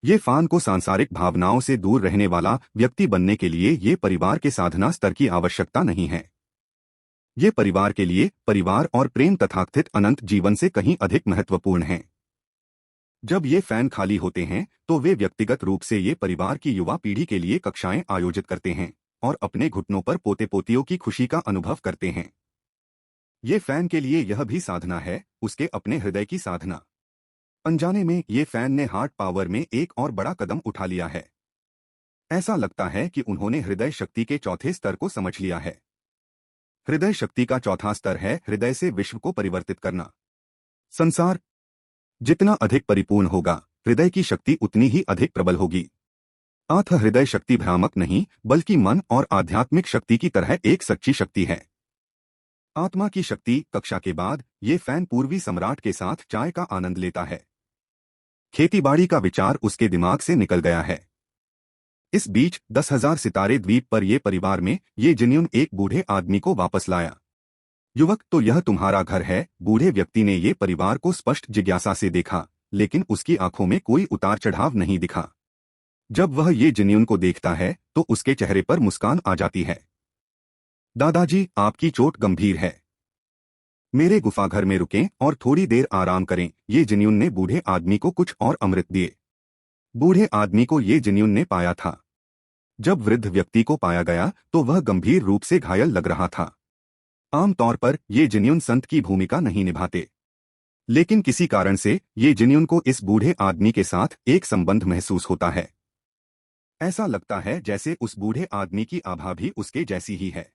ये फान को सांसारिक भावनाओं से दूर रहने वाला व्यक्ति बनने के लिए ये परिवार के साधना स्तर की आवश्यकता नहीं है। ये परिवार के लिए परिवार और प्रेम तथाकथित अनंत जीवन से कहीं अधिक महत्वपूर्ण है। जब ये फैन खाली होते हैं तो वे व्यक्तिगत रूप से ये परिवार की युवा पीढ़ी के लिए कक्षाएं आयोजित करते हैं और अपने घुटनों पर पोते पोतियों की खुशी का अनुभव करते हैं। ये फैन के लिए यह भी साधना है, उसके अपने हृदय की साधना। अनजाने में ये फैन ने हार्ट पावर में एक और बड़ा कदम उठा लिया है। ऐसा लगता है कि उन्होंने हृदय शक्ति के चौथे स्तर को समझ लिया है। हृदय शक्ति का चौथा स्तर है हृदय से विश्व को परिवर्तित करना। संसार जितना अधिक परिपूर्ण होगा, हृदय की शक्ति उतनी ही अधिक प्रबल होगी। अतः हृदय शक्ति भ्रामक नहीं, बल्कि मन और आध्यात्मिक शक्ति की तरह एक सच्ची शक्ति है। आत्मा की शक्ति कक्षा के बाद ये फैन पूर्वी सम्राट के साथ चाय का आनंद लेता है। खेतीबाड़ी का विचार उसके दिमाग से निकल गया है। इस बीच 10,000 सितारे द्वीप पर ये परिवार में ये जिन्यून एक बूढ़े आदमी को वापस लाया। युवक, तो यह तुम्हारा घर है? बूढ़े व्यक्ति ने ये परिवार को स्पष्ट जिज्ञासा से देखा, लेकिन उसकी आंखों में कोई उतार चढ़ाव नहीं दिखा। जब वह ये जिन्यून को देखता है तो उसके चेहरे पर मुस्कान आ जाती है। दादाजी, आपकी चोट गंभीर है। मेरे गुफाघर में रुकें और थोड़ी देर आराम करें। ये जिन्यून ने बूढ़े आदमी को कुछ और अमृत दिए। बूढ़े आदमी को ये जिन्यून ने पाया था। जब वृद्ध व्यक्ति को पाया गया तो वह गंभीर रूप से घायल लग रहा था। आमतौर पर ये जिन्यून संत की भूमिका नहीं निभाते, लेकिन किसी कारण से ये जिन्यून को इस बूढ़े आदमी के साथ एक संबंध महसूस होता है। ऐसा लगता है जैसे उस बूढ़े आदमी की आभा भी उसके जैसी ही है।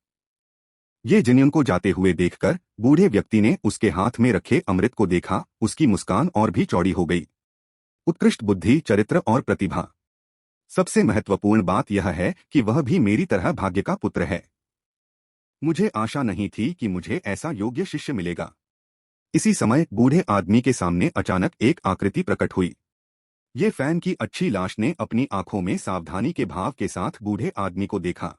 ये जिन्यून को जाते हुए देखकर बूढ़े व्यक्ति ने उसके हाथ में रखे अमृत को देखा। उसकी मुस्कान और भी चौड़ी हो गई। उत्कृष्ट बुद्धि, चरित्र और प्रतिभा। सबसे महत्वपूर्ण बात यह है कि वह भी मेरी तरह भाग्य का पुत्र है। मुझे आशा नहीं थी कि मुझे ऐसा योग्य शिष्य मिलेगा। इसी समय बूढ़े आदमी के सामने अचानक एक आकृति प्रकट हुई। ये फैन की अच्छी लाश ने अपनी आंखों में सावधानी के भाव के साथ बूढ़े आदमी को देखा।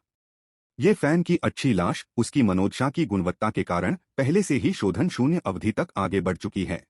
ये फैन की अच्छी लाश उसकी मनोदशा की गुणवत्ता के कारण पहले से ही शोधन शून्य अवधि तक आगे बढ़ चुकी है।